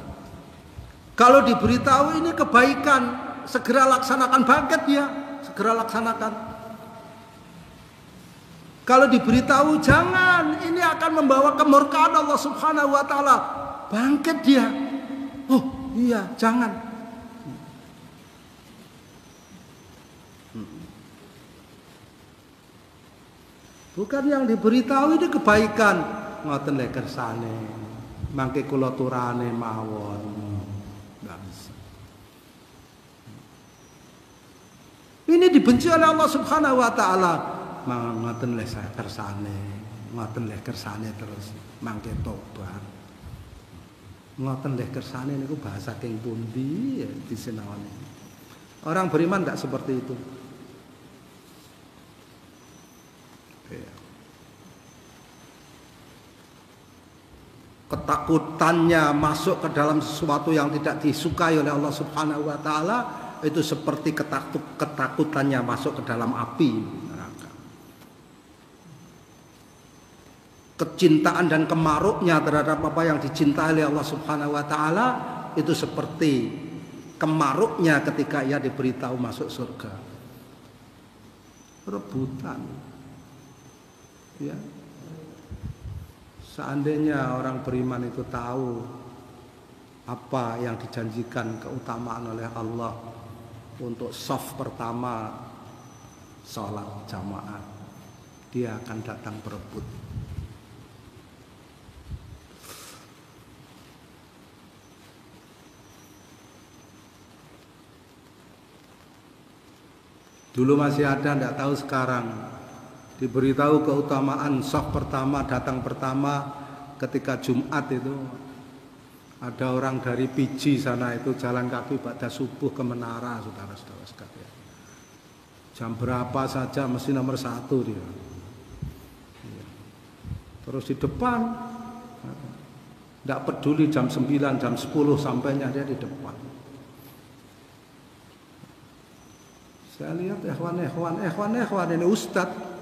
Kalau diberitahu ini kebaikan, segera laksanakan, bangkit ya, segera laksanakan. Kalau diberitahu jangan, ini akan membawa kemurkaan Allah Subhanahu wa taala, bangkit dia. Oh iya, jangan. Bukan yang diberitahu ini kebaikan. Ngoten lek kersane, mangke kula turane mawon. Nggak bisa. Ini dibenci oleh Allah Subhanahu wa taala. Ngoten lek kersane, ngoten lek kersane terus mangke tobat. Ngoten lek kersane niku bahasa king pundi ya disenawani. Orang beriman enggak seperti itu. Ketakutannya masuk ke dalam sesuatu yang tidak disukai oleh Allah Subhanahu wa taala itu seperti ketakutannya masuk ke dalam api neraka. Kecintaan dan kemaruknya terhadap apa yang dicintai oleh Allah Subhanahu wa taala itu seperti kemaruknya ketika ia diberitahu masuk surga. Rebutan. Ya. Seandainya orang beriman itu tahu apa yang dijanjikan keutamaan oleh Allah untuk shaf pertama sholat jamaah, dia akan datang berebut. Dulu masih ada, tidak tahu sekarang. Diberitahu keutamaan shaf pertama, datang pertama ketika Jumat itu. Ada orang dari Piji sana itu jalan kaki pada subuh ke menara, saudara-saudara sekalian. Jam berapa saja mesti nomor 1 dia. Terus di depan, tidak peduli jam 9, jam 10 sampainya dia di depan. Saya lihat ikhwan ini ustadz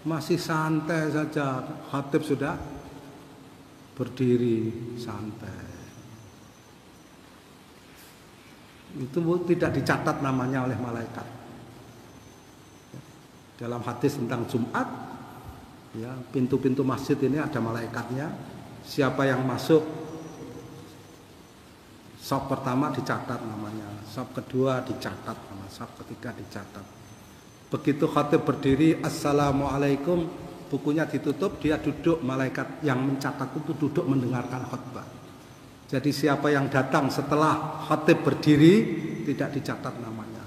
masih santai saja, khatib sudah berdiri santai. Itu tidak dicatat namanya oleh malaikat. Dalam hadis tentang Jumat, ya, pintu-pintu masjid ini ada malaikatnya. Siapa yang masuk sop pertama dicatat namanya, sop kedua dicatat nama, sop ketiga dicatat. Begitu khatib berdiri assalamualaikum, bukunya ditutup, dia duduk, malaikat yang mencatat itu duduk mendengarkan khutbah. Jadi siapa yang datang setelah khatib berdiri tidak dicatat namanya.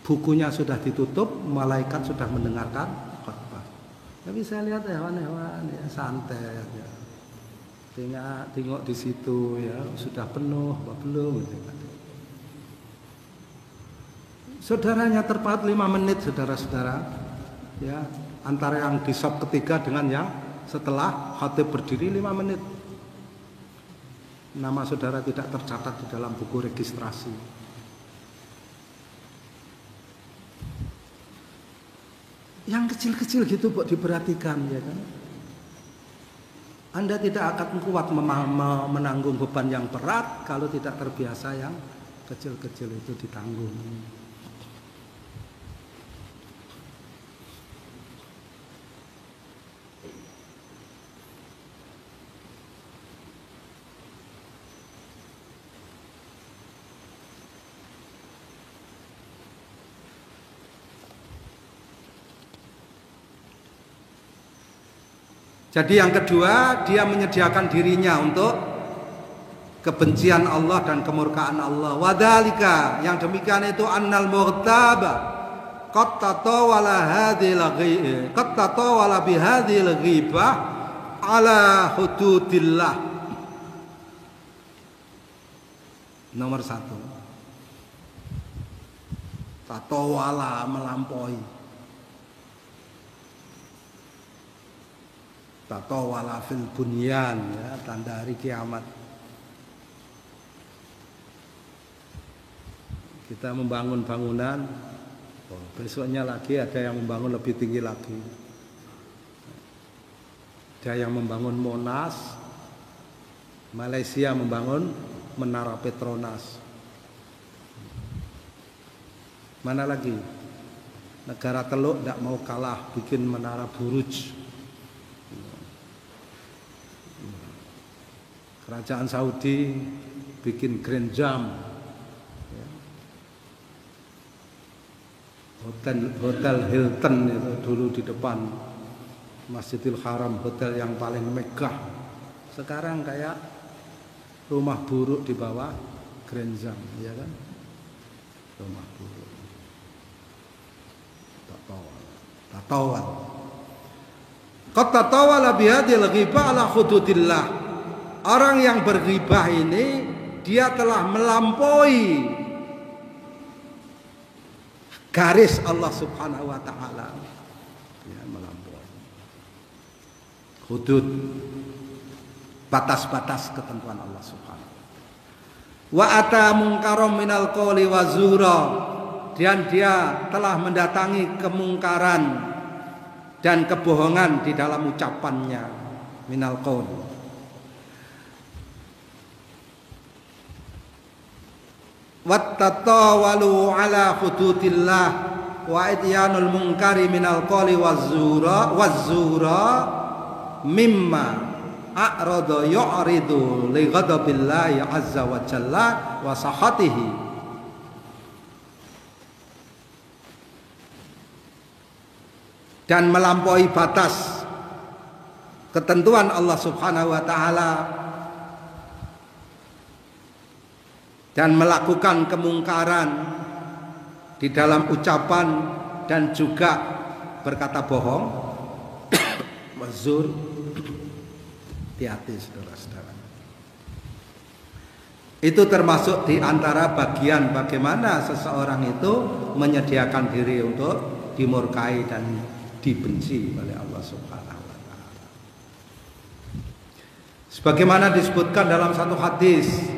Bukunya sudah ditutup, malaikat sudah mendengarkan khutbah. Tapi saya lihat hewan-hewan ya santai ya. Tengok di situ ya, sudah penuh apa belum gitu. Saudaranya terpaut 5 menit saudara-saudara. Ya, antara yang di sop ketiga dengan yang setelah khatib berdiri 5 menit. Nama saudara tidak tercatat di dalam buku registrasi. Yang kecil-kecil gitu buat diperhatikan ya kan. Anda tidak akan kuat menanggung beban yang berat kalau tidak terbiasa yang kecil-kecil itu ditanggung. Jadi yang kedua, dia menyediakan dirinya untuk kebencian Allah dan kemurkaan Allah. Wadhalika, yang demikian itu annal mughtaba qad tatawala bihadhil ghibah ala hududillah. Nomor 1, tatawala, melampaui. Tatawala fil bunyan, ya, tanda hari kiamat. Kita membangun bangunan, besoknya lagi ada yang membangun lebih tinggi lagi. Ada yang membangun Monas, Malaysia membangun Menara Petronas. Mana lagi? Negara Teluk tidak mau kalah bikin Menara Buruj. Kerajaan Saudi bikin Grand Jam, hotel Hilton itu dulu di depan Masjidil Haram, hotel yang paling megah. Sekarang kayak rumah buruk di bawah Grand Jam, ya kan? Rumah buruk. Tatawal. Qad tatawala bihadhil ghibah ala hududillah. Orang yang berghibah ini dia telah melampaui garis Allah Subhanahu wa taala. Ya, melampaui hudud, batas-batas ketentuan Allah Subhanahu wa taala. Wa ata mungkarom minal qawli wa zura, dan dia telah mendatangi kemungkaran dan kebohongan di dalam ucapannya, minal qawl. Wattatawalu ala hududillah wa idyanul munkari minal qawli wazzura mimma a'rada yu'ridu li ghadabillahi azza wa jalla wa sahatihi. Dan melampaui batas ketentuan Allah Subhanahu wa taala dan melakukan kemungkaran di dalam ucapan dan juga berkata bohong. Wazur, hati-hati saudara-saudara. Itu termasuk di antara bagian bagaimana seseorang itu menyediakan diri untuk dimurkai dan dibenci oleh Allah Subhanahu wa taala. Sebagaimana disebutkan dalam satu hadis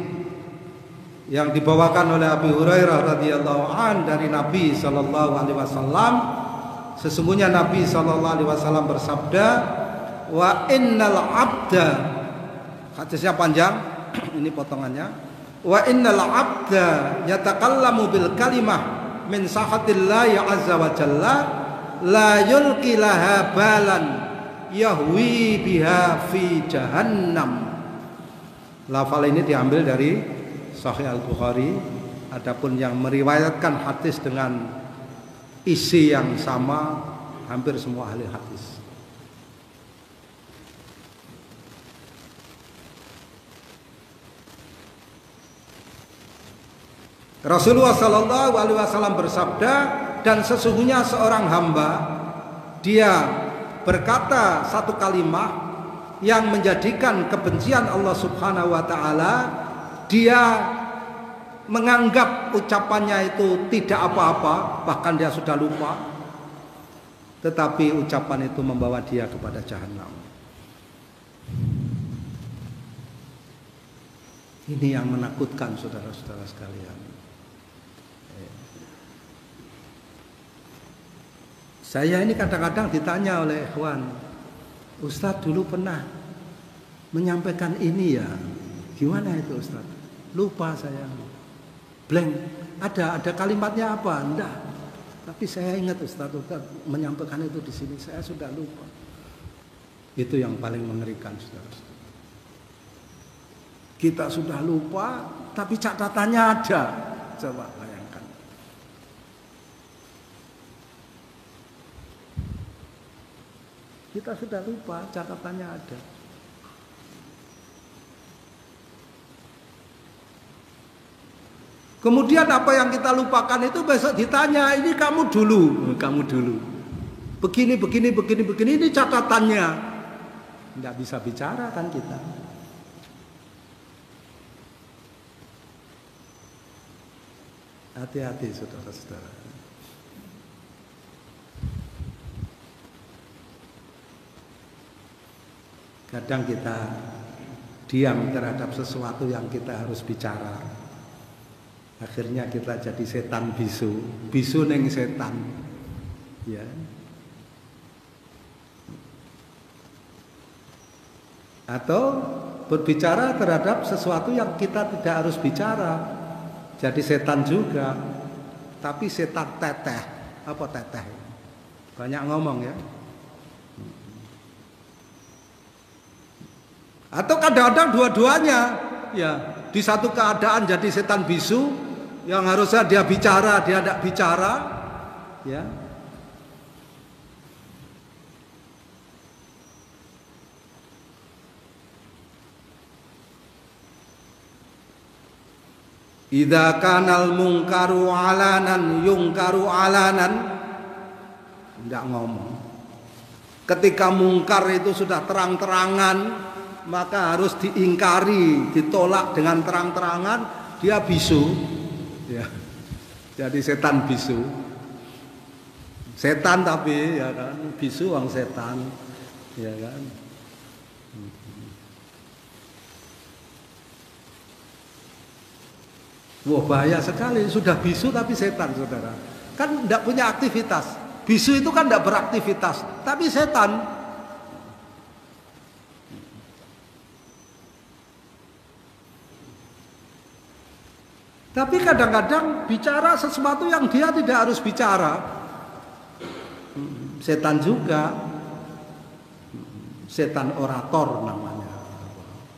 yang dibawakan oleh Abu Hurairah radhiyallahu an dari Nabi sallallahu alaihi wasallam, sesungguhnya Nabi sallallahu alaihi wasallam bersabda, wa innal abda, hadisnya panjang, ini potongannya, wa innal abda yatakallamu bil kalimah min sahatillahi azza wa jalla la yulqi laha balan yahwi biha fi jahannam. Lafal ini diambil dari Sahih Al-Bukhari. Adapun yang meriwayatkan hadis dengan isi yang sama hampir semua ahli hadis. Rasulullah Shallallahu Alaihi Wasallam bersabda, dan sesungguhnya seorang hamba dia berkata satu kalimat yang menjadikan kebencian Allah Subhanahu Wa Taala, dia menganggap ucapannya itu tidak apa-apa, bahkan dia sudah lupa, tetapi ucapan itu membawa dia kepada jahanam. Ini yang menakutkan saudara-saudara sekalian. Saya ini kadang-kadang ditanya oleh ikhwan, Ustadz dulu pernah menyampaikan ini ya, gimana itu Ustadz? Lupa saya, blank. Ada kalimatnya apa? Enggak. Tapi saya ingat Ustadz menyampaikan itu di sini, saya sudah lupa. Itu yang paling mengerikan, saudara. Kita sudah lupa, tapi catatannya ada. Coba bayangkan. Kita sudah lupa, catatannya ada. Kemudian apa yang kita lupakan itu besok ditanya, ini kamu dulu. Begini, ini catatannya. Tidak bisa bicara kan kita. Hati-hati saudara-saudara. Kadang kita diam terhadap sesuatu yang kita harus bicara. Akhirnya kita jadi setan bisu. Bisu neng setan. Ya. Atau berbicara terhadap sesuatu yang kita tidak harus bicara. Jadi setan juga. Tapi setan teteh. Apa teteh? Banyak ngomong ya. Atau kadang-kadang dua-duanya, ya, di satu keadaan jadi setan bisu, yang harusnya dia bicara, dia tidak bicara, ya. Idza kanal mungkaru alanan yungkaru alanan, tidak ngomong. Ketika mungkar itu sudah terang-terangan, maka harus diingkari, ditolak dengan terang-terangan, dia bisu, ya. Jadi setan bisu, setan tapi ya kan, bisu orang setan, ya kan. Wah bahaya sekali, sudah bisu tapi setan saudara, kan tidak punya aktivitas. Bisu itu kan tidak beraktivitas, tapi setan. Tapi kadang-kadang bicara sesuatu yang dia tidak harus bicara. Setan juga. Setan orator namanya.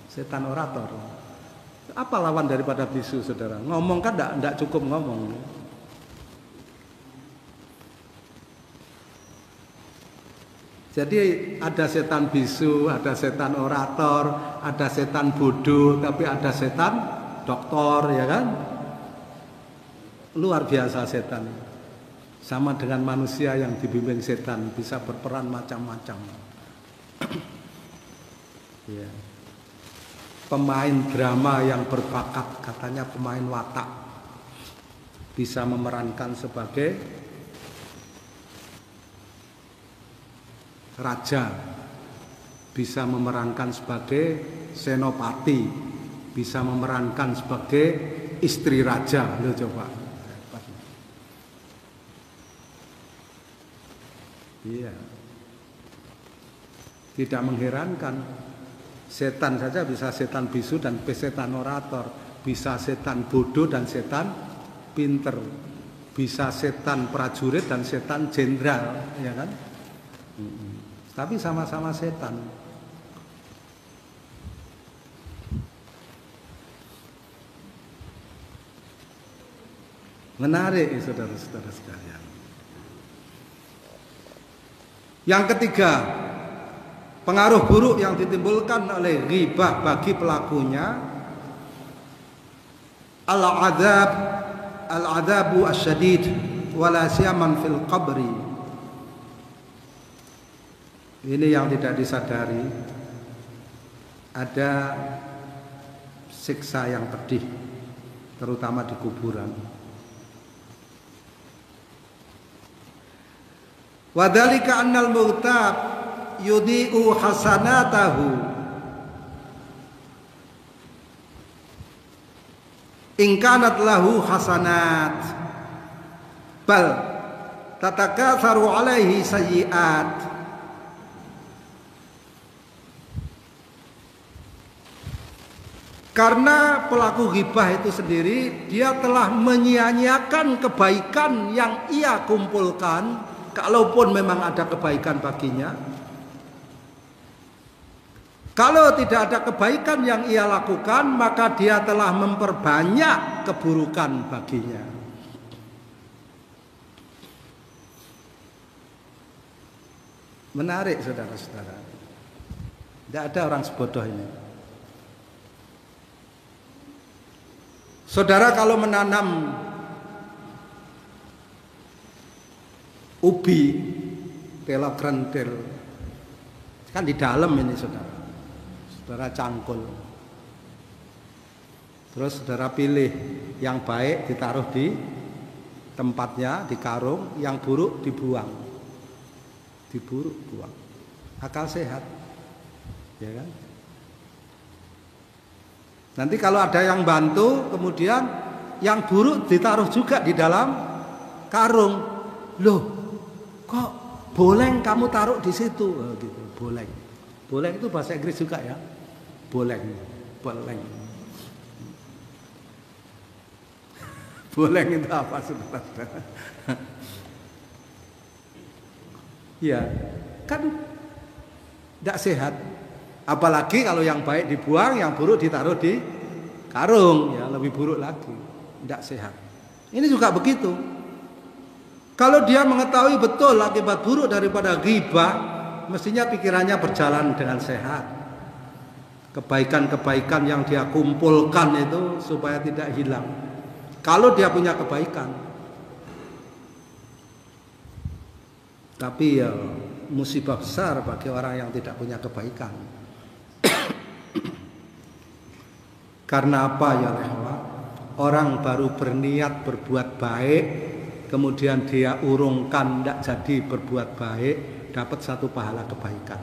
Setan orator. Apa lawan daripada bisu saudara? Ngomong kan tidak cukup ngomong. Jadi ada setan bisu, ada setan orator, ada setan bodoh, tapi ada setan doktor, ya kan? Luar biasa setan. Sama dengan manusia yang dibimbing setan, bisa berperan macam-macam. Ya. Pemain drama yang berbakat, katanya pemain watak, bisa memerankan sebagai raja, bisa memerankan sebagai senopati, bisa memerankan sebagai istri raja. Lo coba. Iya. Tidak mengherankan. Setan saja bisa setan bisu dan setan orator, bisa setan bodoh dan setan pinter, bisa setan prajurit dan setan jenderal, ya kan? tapi sama-sama setan. Menarik saudara-saudara sekalian. Yang ketiga, pengaruh buruk yang ditimbulkan oleh ghibah bagi pelakunya, al-adzabu asyadid wala siyaman fil qabri. Ini yang tidak disadari, ada siksa yang pedih terutama di kuburan. Wadhalika annal mughtab yudhi'u hasanatahu in kanat lahu hasanat bal tatakatsaru alaihi sayyi'at. Karena pelaku ghibah itu sendiri, dia telah menyia-nyiakan kebaikan yang ia kumpulkan. Kalaupun memang ada kebaikan baginya, kalau tidak ada kebaikan yang ia lakukan, maka dia telah memperbanyak keburukan baginya. Menarik saudara-saudara. Tidak ada orang sebodoh ini. Saudara kalau menanam ubi, tela krentil, kan di dalam ini saudara cangkul. Terus saudara pilih yang baik ditaruh di tempatnya, di karung, yang buruk dibuang. Buang. Akal sehat, ya kan? Nanti kalau ada yang bantu, kemudian yang buruk ditaruh juga di dalam karung. Loh, kok boleng kamu taruh di situ? Oh, gitu. Boleng itu bahasa Inggris juga ya. Boleng. Boleng itu apa saudara? Ya, kan tidak sehat. Apalagi kalau yang baik dibuang, yang buruk ditaruh di karung, ya lebih buruk lagi. Tidak sehat. Ini juga begitu. Kalau dia mengetahui betul akibat buruk daripada ghibah, mestinya pikirannya berjalan dengan sehat. Kebaikan-kebaikan yang dia kumpulkan itu supaya tidak hilang. Kalau dia punya kebaikan. Tapi ya musibah besar bagi orang yang tidak punya kebaikan. Karena apa ya rehwa? Orang baru berniat berbuat baik, kemudian dia urungkan tidak jadi berbuat baik, dapat satu pahala kebaikan.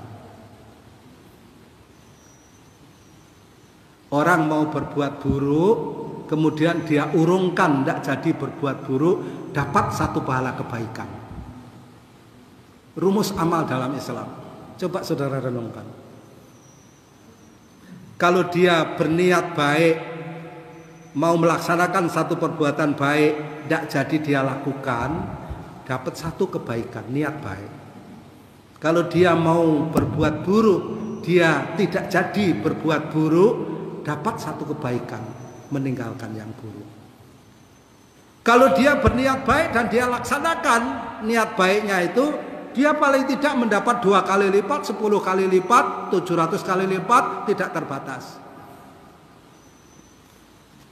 Orang mau berbuat buruk, kemudian dia urungkan tidak jadi berbuat buruk, dapat satu pahala kebaikan. Rumus amal dalam Islam. Coba saudara renungkan. Kalau dia berniat baik, mau melaksanakan satu perbuatan baik, tidak jadi dia lakukan, dapat satu kebaikan, niat baik. Kalau dia mau berbuat buruk, dia tidak jadi berbuat buruk, dapat satu kebaikan, meninggalkan yang buruk. Kalau dia berniat baik dan dia laksanakan niat baiknya itu, dia paling tidak mendapat 2 kali lipat, 10 kali lipat, 700 kali lipat, tidak terbatas.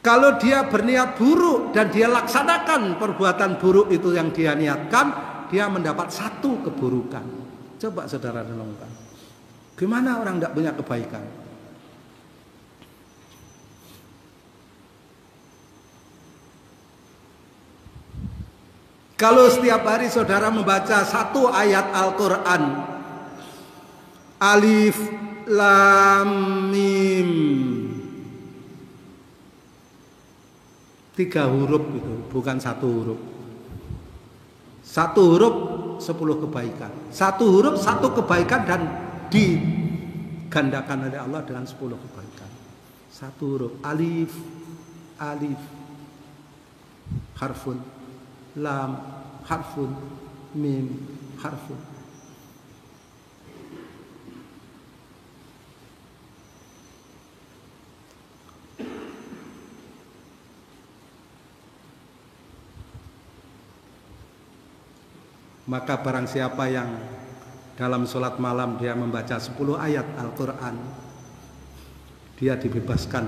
Kalau dia berniat buruk dan dia laksanakan perbuatan buruk itu yang dia niatkan, dia mendapat satu keburukan. Coba saudara renungkan. Gimana orang tidak punya kebaikan? Kalau setiap hari saudara membaca satu ayat Al-Quran, Alif Lam Mim, 3 huruf itu, bukan 1 huruf. 1 huruf 10 kebaikan. 1 huruf 1 kebaikan dan digandakan oleh Allah dengan 10 kebaikan. 1 huruf alif, alif, harfun, lam, harfun, mim, harfun. Maka barang siapa yang dalam sholat malam dia membaca 10 ayat Al-Quran, dia dibebaskan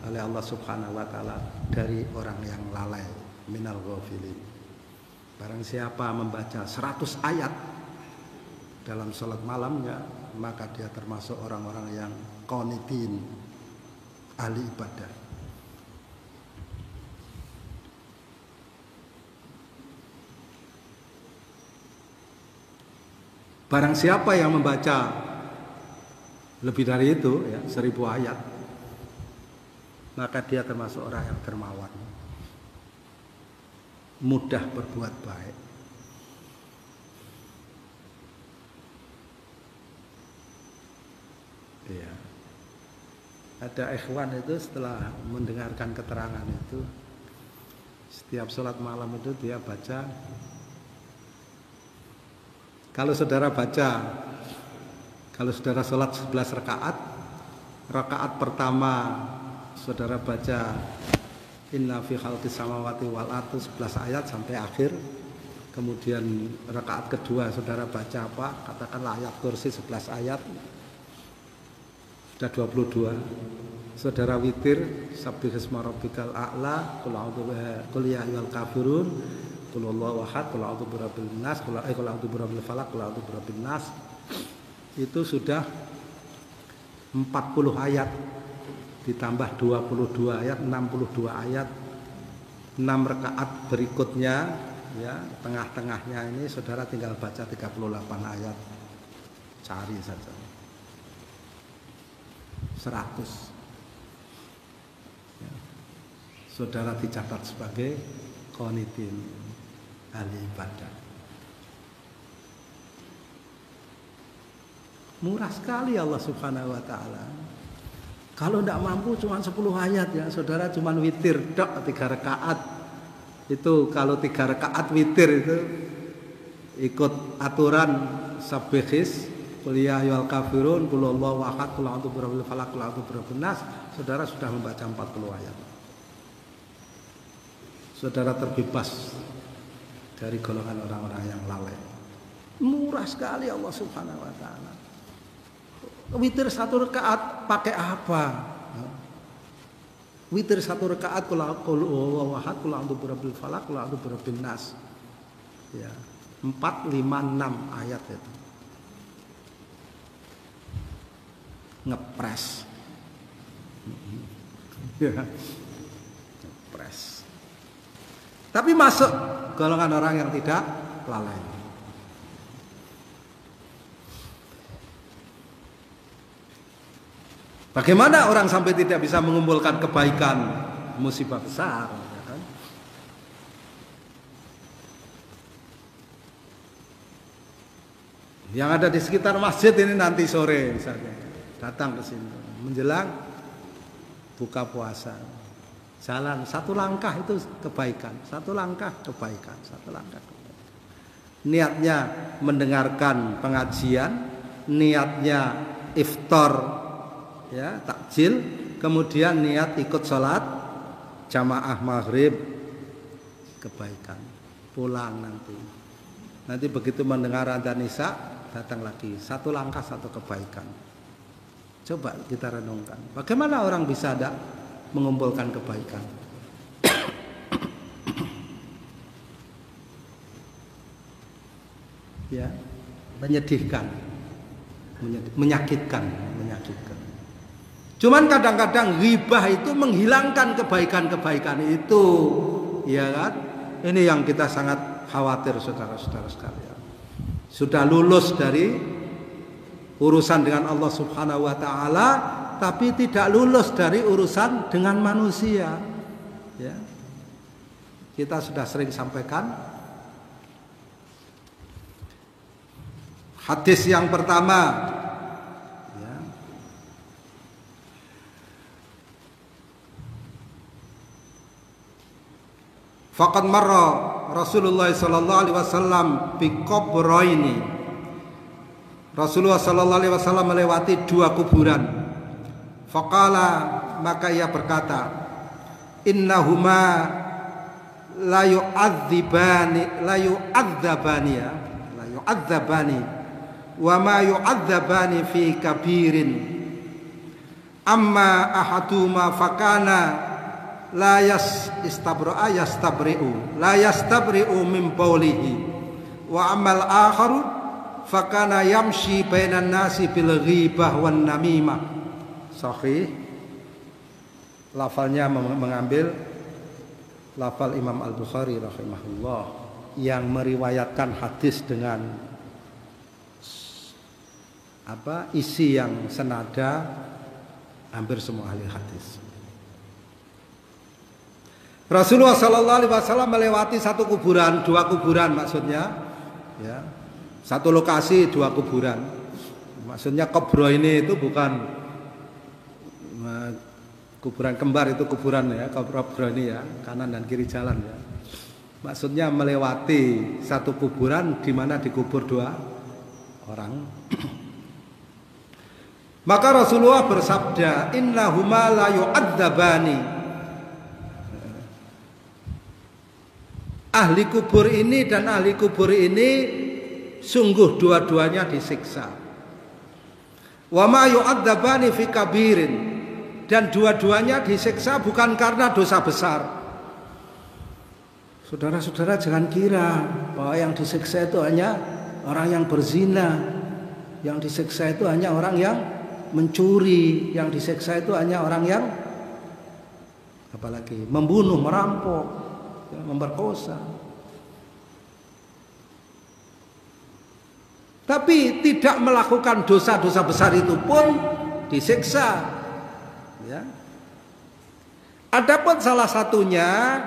oleh Allah Subhanahu wa ta'ala dari orang yang lalai, minal ghafilin. Barang siapa membaca 100 ayat dalam sholat malamnya, maka dia termasuk orang-orang yang qanitin, ahli ibadah. Barang siapa yang membaca lebih dari itu, ya, 1000 ayat, maka dia termasuk orang yang dermawan, mudah berbuat baik. Ya. Ada ikhwan itu setelah mendengarkan keterangan itu, setiap sholat malam itu dia baca. Kalau saudara sholat 11 rakaat, rakaat pertama saudara baca Inna fi khalqis samawati wal ardi 11 ayat sampai akhir. Kemudian rakaat kedua saudara baca apa? Katakanlah ayat kursi 11 ayat. Sudah 22. Saudara witir Sabbihisma rabbikal a'la, qul ya ayyuhal kafirun, qul huwallahu ahad, qul a'udzu birabbin nas, qul a'udzu birabbil falaq, qul a'udzu birabbin nas. Itu sudah 40 ayat ditambah 22 ayat, 62 ayat. 6 rakaat berikutnya, ya, tengah-tengahnya ini saudara tinggal baca 38 ayat. Cari saja. 100. Ya. Saudara dicatat sebagai qanitin, ahli ibadah. Murah sekali Allah Subhanahu wa ta'ala. Kalau tidak mampu cuma 10 ayat, ya saudara, cuma witir dok 3 rakaat. Itu kalau 3 rakaat witir itu ikut aturan Sabbihis, qul ya ayyuhal kafirun, qul huwallahu ahad, qul a'udzu birabbil falaq, qul a'udzu birabbin nas, saudara sudah membaca 40 ayat. Saudara terbebas dari golongan orang-orang yang lalai. Murah sekali Allah Subhanahu wa ta'ala. Witir 1 rakaat pakai apa? Witir 1 rakaat qul huwallahu ahad, qul a'udzu birabbil falaq, qul a'udzu birabbin nas. Ya, 4, 5, 6 ayat itu. Ngepres. Ya. Ngepres. Tapi masuk golongan orang yang tidak lalai. Bagaimana orang sampai tidak bisa mengumpulkan kebaikan? Musibah besar, ya kan? Yang ada di sekitar masjid ini nanti sore misalnya datang ke sini menjelang buka puasa, jalan 1 langkah itu kebaikan, 1 langkah kebaikan, 1 langkah kebaikan. Niatnya mendengarkan pengajian, niatnya iftar, ya, takjil, kemudian niat ikut sholat jamaah maghrib, kebaikan. Pulang nanti begitu mendengar adzan isya datang lagi, 1 langkah 1 kebaikan. Coba kita renungkan, bagaimana orang bisa ada mengumpulkan kebaikan? Ya, menyedihkan, menyakitkan. Cuman kadang-kadang ghibah itu menghilangkan kebaikan-kebaikan itu, ya kan? Ini yang kita sangat khawatir, saudara-saudara sekalian. Sudah lulus dari urusan dengan Allah Subhanahu wa ta'ala, tapi tidak lulus dari urusan dengan manusia, ya. Kita sudah sering sampaikan hadis yang pertama, faqad marra Rasulullah sallallahu alaihi wasallam bi qabraini. Rasulullah sallallahu alaihi wasallam melewati 2 kuburan. Faqala, maka ia berkata, innahuma la yu'adzabani, yu'adzabani wa ma yu'adzabani fi kabirin amma ahaduma fakana la yastabri'u min baulihi wa amal akharu fakana yamshi bainan nasi bil ghibah wan namimah. Sahih. Lafalnya mengambil lafal Imam Al-Bukhari rahimahullah yang meriwayatkan hadis dengan isi yang senada hampir semua ahli hadis. Rasulullah Sallallahu Alaihi Wasallam melewati satu kuburan, dua kuburan maksudnya, ya, satu lokasi dua kuburan. Maksudnya kubro ini itu bukan kuburan kembar, itu kuburan ya, kubro ini ya, kanan dan kiri jalan ya. Maksudnya melewati satu kuburan di mana dikubur dua orang. Maka Rasulullah bersabda, innahuma la yu'adzabani. Ahli kubur ini dan ahli kubur ini sungguh dua-duanya disiksa. Wa ma yu'adzabani fi kabirin, dan dua-duanya disiksa bukan karena dosa besar. Saudara-saudara jangan kira bahwa yang disiksa itu hanya orang yang berzina, yang disiksa itu hanya orang yang mencuri, yang disiksa itu hanya orang yang apalagi membunuh, merampok, memperkosa. Tapi tidak melakukan dosa-dosa besar itu pun disiksa. Ya. Adapun salah satunya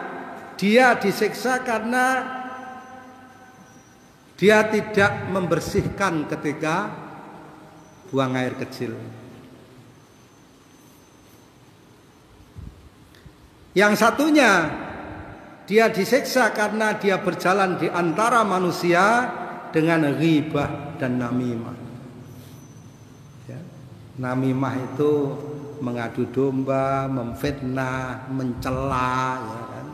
dia disiksa karena dia tidak membersihkan ketika buang air kecil. Yang satunya dia disiksa karena dia berjalan di antara manusia dengan ghibah dan namimah. Ya. Namimah itu mengadu domba, memfitnah, mencela, ya kan.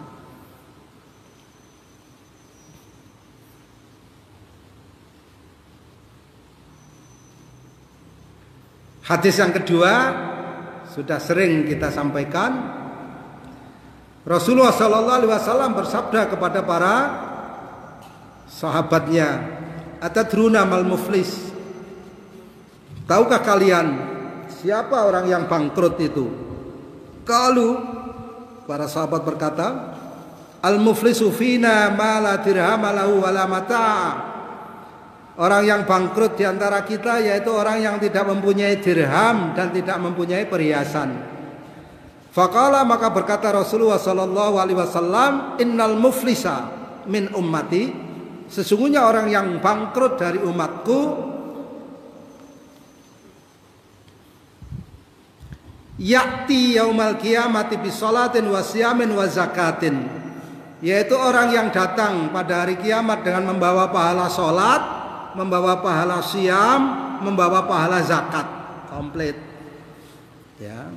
Hadis yang kedua sudah sering kita sampaikan. Rasulullah Sallallahu Alaihi Wasallam bersabda kepada para sahabatnya, atadruna mal muflis? Tahukah kalian siapa orang yang bangkrut itu? Qalu, para sahabat berkata, al muflisu fina ma la dirham lahu wala mata'. Orang yang bangkrut di antara kita yaitu orang yang tidak mempunyai dirham dan tidak mempunyai perhiasan. Faqala, maka berkata Rasulullah sallallahu alaihi wasallam, innal muflisa min ummati, sesungguhnya orang yang bangkrut dari umatku ya'ti yaumal qiyamati bi sholatin wa siyamin wa zakatin, yaitu orang yang datang pada hari kiamat dengan membawa pahala salat, membawa pahala siam, membawa pahala zakat komplit. Ya,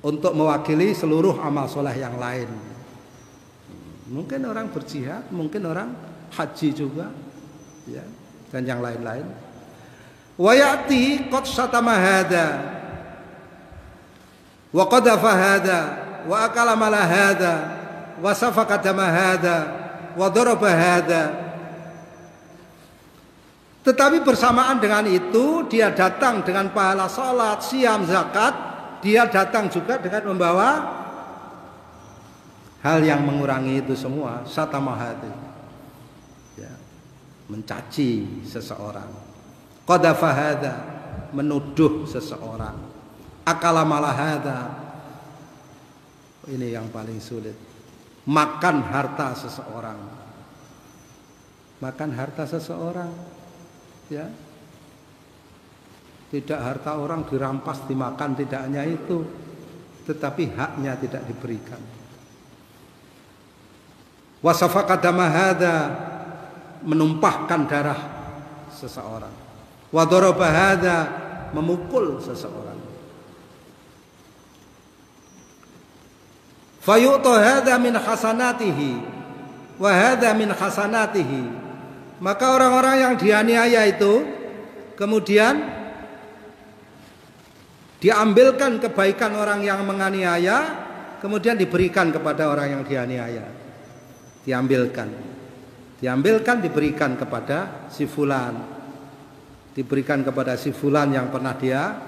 untuk mewakili seluruh amal soleh yang lain. Mungkin orang berjihad, mungkin orang haji juga, ya, dan yang lain-lain. Wa ya'ti qad syatama hadza wa qadafa hadza wa akala mala hadza wa safaka dama hadza wa daraba hadza. Tetapi bersamaan dengan itu dia datang dengan pahala salat, siam, zakat. Dia datang juga dengan membawa hal yang mengurangi itu semua. Satamahati, ya, mencaci seseorang. Qadafa hadza, menuduh seseorang. Akala malahada, ini yang paling sulit. Makan harta seseorang. Makan harta seseorang, ya. Tidak harta orang dirampas, dimakan, tidak hanya itu, tetapi haknya tidak diberikan. Wasafaka dama hadza, menumpahkan darah seseorang. Wa daraba hadza, memukul seseorang. Fayu'ta hadza min hasanatihi wa hadza min hasanatihi. Maka orang-orang yang dianiaya itu kemudian diambilkan kebaikan orang yang menganiaya, kemudian diberikan kepada orang yang dianiaya. Diambilkan diberikan kepada si fulan. Diberikan kepada si fulan yang pernah dia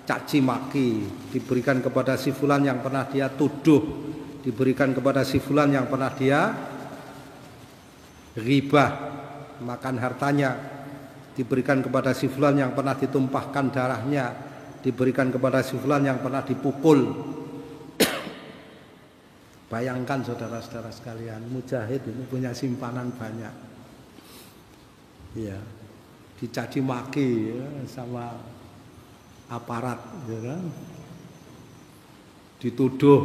caci maki, diberikan kepada si fulan yang pernah dia tuduh, diberikan kepada si fulan yang pernah dia ghibah, makan hartanya, diberikan kepada si fulan yang pernah ditumpahkan darahnya, diberikan kepada si fulan yang pernah dipukul. Bayangkan saudara-saudara sekalian, mujahid ini punya simpanan banyak. Ya, dicaci maki ya, sama aparat, ya kan? Dituduh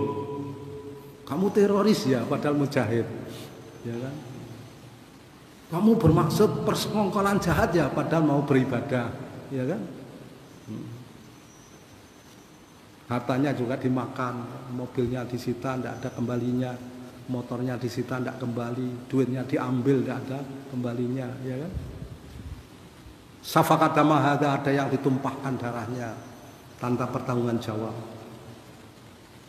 kamu teroris ya, padahal mujahid, ya kan? Kamu bermaksud persekongkolan jahat ya, padahal mau beribadah, ya kan? Hartanya juga dimakan, mobilnya disita, tidak ada kembalinya, motornya disita, tidak kembali, duitnya diambil, tidak ada kembalinya, ya kan? Safakat damahada, ada yang ditumpahkan darahnya tanpa pertanggungan jawab.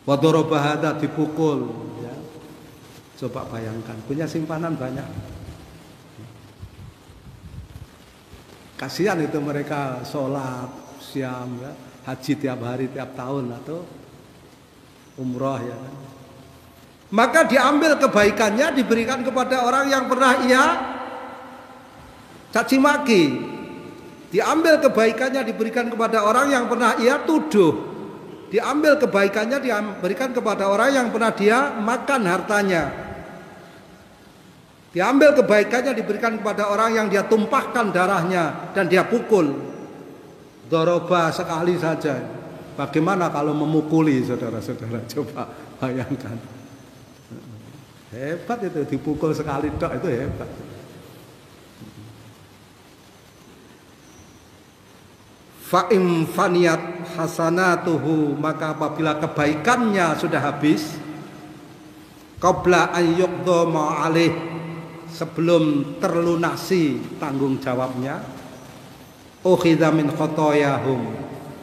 Wadorobahada, dipukul, ya. Coba bayangkan, punya simpanan banyak. Kasihan itu mereka sholat, siam, ya. Haji tiap hari, tiap tahun atau umroh, ya kan? Maka diambil kebaikannya diberikan kepada orang yang pernah ia caci maki. Diambil kebaikannya diberikan kepada orang yang pernah ia tuduh. Diambil kebaikannya diberikan kepada orang yang pernah dia makan hartanya. Diambil kebaikannya diberikan kepada orang yang dia tumpahkan darahnya dan dia pukul. Doroba sekali saja. Bagaimana kalau memukuli, saudara-saudara? Coba bayangkan. Hebat itu, dipukul sekali tok itu hebat. Fa'im faniyat hasanatuhu, maka apabila kebaikannya sudah habis, qabla ayyuqdha ma'alih, sebelum terlunasi tanggung jawabnya, ukhidha min khotoyahum,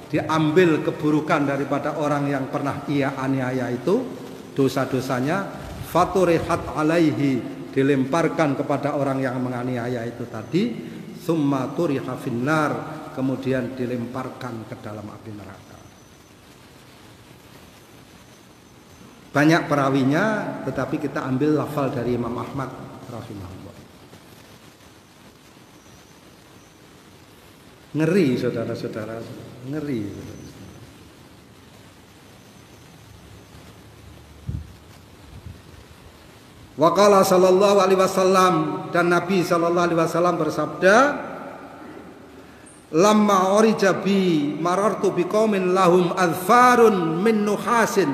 diambil keburukan daripada orang yang pernah ia aniaya itu, dosa-dosanya, faturihat alaihi, dilemparkan kepada orang yang menganiaya itu tadi, summa turiha finnar, kemudian dilemparkan ke dalam api neraka. Banyak perawinya, tetapi kita ambil lafal dari Imam Ahmad rahimahullah. Ngeri saudara-saudara, ngeri. Waqala sallallahu alaihi wasallam, dan Nabi sallallahu alaihi wasallam bersabda, lamma orijabi marartu biqaumin lahum adfarun min nuhasin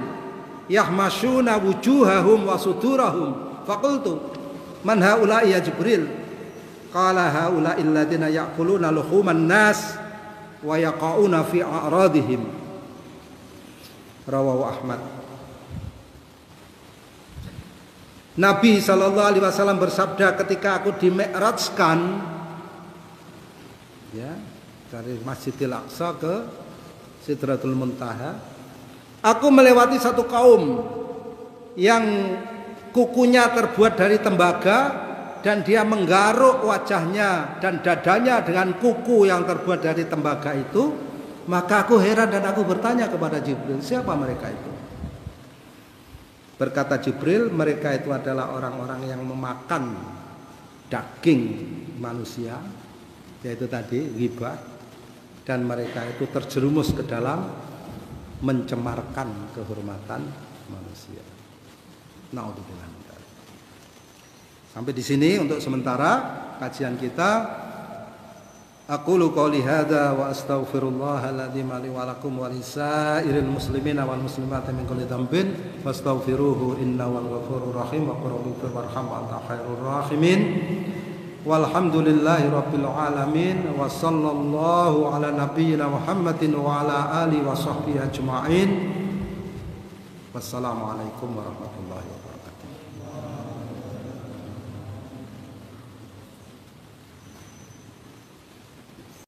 yahmashuna wujuhahum wa sudurahum faqultu man haula'i ya Jibril? Qala haula'i alladziina ya'kuluna luhuman nas wa yaqauna fi a'radihim. Rawahu Ahmad. Nabi sallallahu alaihi wasallam bersabda ketika aku dimi'rajkan, ya, dari Masjidil Aqsa ke Sidratul Muntaha, aku melewati satu kaum yang kukunya terbuat dari tembaga dan dia menggaruk wajahnya dan dadanya dengan kuku yang terbuat dari tembaga itu. Maka aku heran dan aku bertanya kepada Jibril, siapa mereka itu? Berkata Jibril, mereka itu adalah orang-orang yang memakan daging manusia, yaitu tadi ghibah, dan mereka itu terjerumus ke dalam mencemarkan kehormatan manusia. Naudzubillah. Sampai di sini untuk sementara kajian kita. Aqulu qouli hadza wa astaghfirullahal ladzim li wa lakum wa lisairil muslimina wal muslimati min kulli dhanbin fastaghfiruhu innahu wal ghafurur rahim wa qul warham wa anta khairur rahimin. Walhamdulillahi rabbil alamin wa sallallahu ala nabiyyina Muhammadin wa ala alihi wa sahbihi ajma'in. Wassalamualaikum warahmatullahi wabarakatuh.